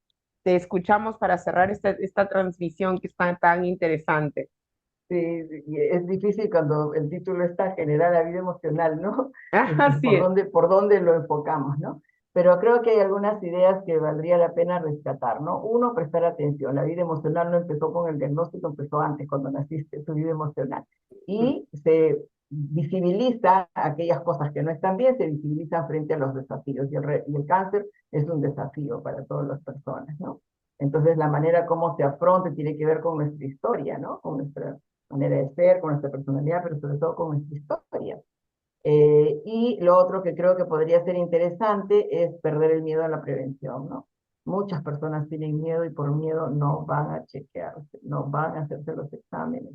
S1: te escuchamos para cerrar esta transmisión que está tan interesante.
S2: Sí, y es difícil cuando el título está Generar la vida emocional, ¿no? Y
S1: Así es.
S2: por dónde lo enfocamos, ¿no? Pero creo que hay algunas ideas que valdría la pena rescatar, ¿no? Uno, prestar atención. La vida emocional no empezó con el diagnóstico, empezó antes, cuando naciste, tu vida emocional. Y se visibiliza aquellas cosas que no están bien, se visibilizan frente a los desafíos. Y el cáncer es un desafío para todas las personas, ¿no? Entonces, la manera como se afronta tiene que ver con nuestra historia, ¿no? Con nuestra manera de ser, con nuestra personalidad, pero sobre todo con nuestra historia. Y lo otro que creo que podría ser interesante es perder el miedo a la prevención, ¿no? Muchas personas tienen miedo y por miedo no van a chequearse, no van a hacerse los exámenes,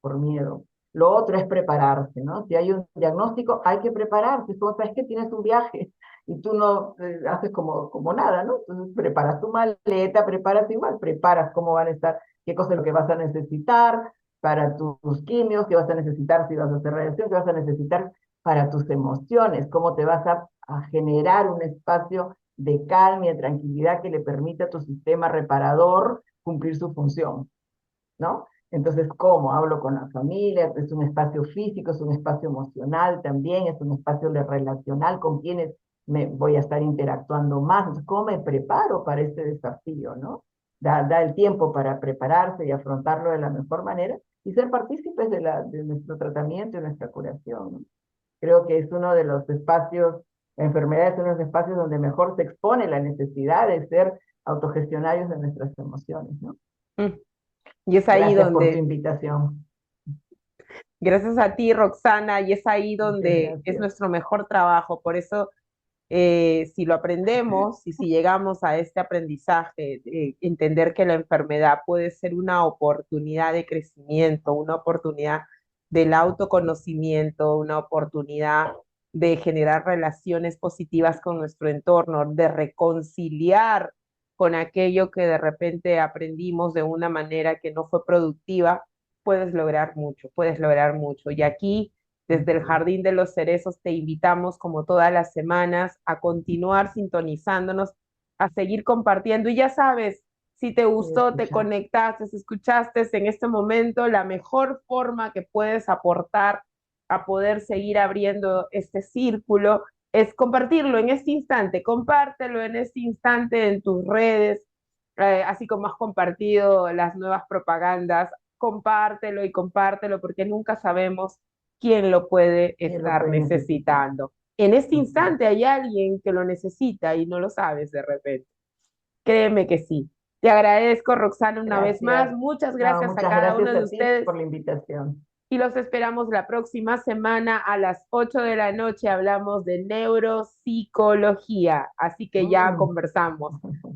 S2: por miedo. Lo otro es prepararse, ¿no? Si hay un diagnóstico, hay que prepararse. Tú sabes que tienes un viaje y tú no haces como nada, ¿no? Entonces preparas tu maleta, preparas igual, preparas cómo van a estar, qué cosa es lo que vas a necesitar para tus quimios, qué vas a necesitar si vas a hacer radiación, qué vas a necesitar para tus emociones, cómo te vas a generar un espacio de calma y de tranquilidad que le permita a tu sistema reparador cumplir su función, ¿no? Entonces, ¿cómo? Hablo con la familia, es un espacio físico, es un espacio emocional también, es un espacio relacional con quienes me voy a estar interactuando más. Entonces, ¿cómo me preparo para este desafío, no? Da el tiempo para prepararse y afrontarlo de la mejor manera y ser partícipes de nuestro tratamiento y nuestra curación, ¿no? Creo que es uno de los espacios, la enfermedad es uno de los espacios donde mejor se expone la necesidad de ser autogestionarios de nuestras emociones, ¿no?
S1: Mm. Y es ahí
S2: Gracias por tu
S1: donde
S2: invitación.
S1: gracias a ti, Roxana, y es ahí
S2: Muchas
S1: donde es
S2: gracias.
S1: nuestro mejor trabajo. Por eso, si lo aprendemos y si llegamos a este aprendizaje, entender que la enfermedad puede ser una oportunidad de crecimiento, una oportunidad del autoconocimiento, una oportunidad de generar relaciones positivas con nuestro entorno, de reconciliar con aquello que de repente aprendimos de una manera que no fue productiva, puedes lograr mucho, puedes lograr mucho. Y aquí, desde el Jardín de los Cerezos, te invitamos, como todas las semanas, a continuar sintonizándonos, a seguir compartiendo. Y ya sabes, si te
S2: Sí,
S1: gustó, te
S2: escuchar.
S1: conectaste, escuchaste en este momento, la mejor forma que puedes aportar a poder seguir abriendo este círculo es compartirlo en este instante, compártelo en este instante en tus redes, así como has compartido las nuevas propagandas, compártelo y compártelo porque nunca sabemos quién lo puede
S2: ¿Quién lo
S1: estar
S2: puede necesitar?
S1: necesitando. en este
S2: Ujú.
S1: instante hay alguien que lo necesita y no lo sabes de repente. Créeme que sí. Te agradezco, Roxana, una vez más.
S2: Gracias.
S1: Muchas
S2: No,
S1: gracias a
S2: muchas
S1: cada uno
S2: gracias
S1: de
S2: a ti
S1: ustedes
S2: por la invitación.
S1: y los esperamos la próxima semana a las 8 de la noche. Hablamos de neuropsicología, así que ya
S2: Mm.
S1: conversamos.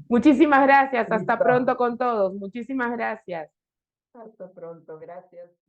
S1: Muchísimas gracias. Hasta
S2: Listo.
S1: pronto con todos. Muchísimas gracias.
S2: Hasta pronto. Gracias.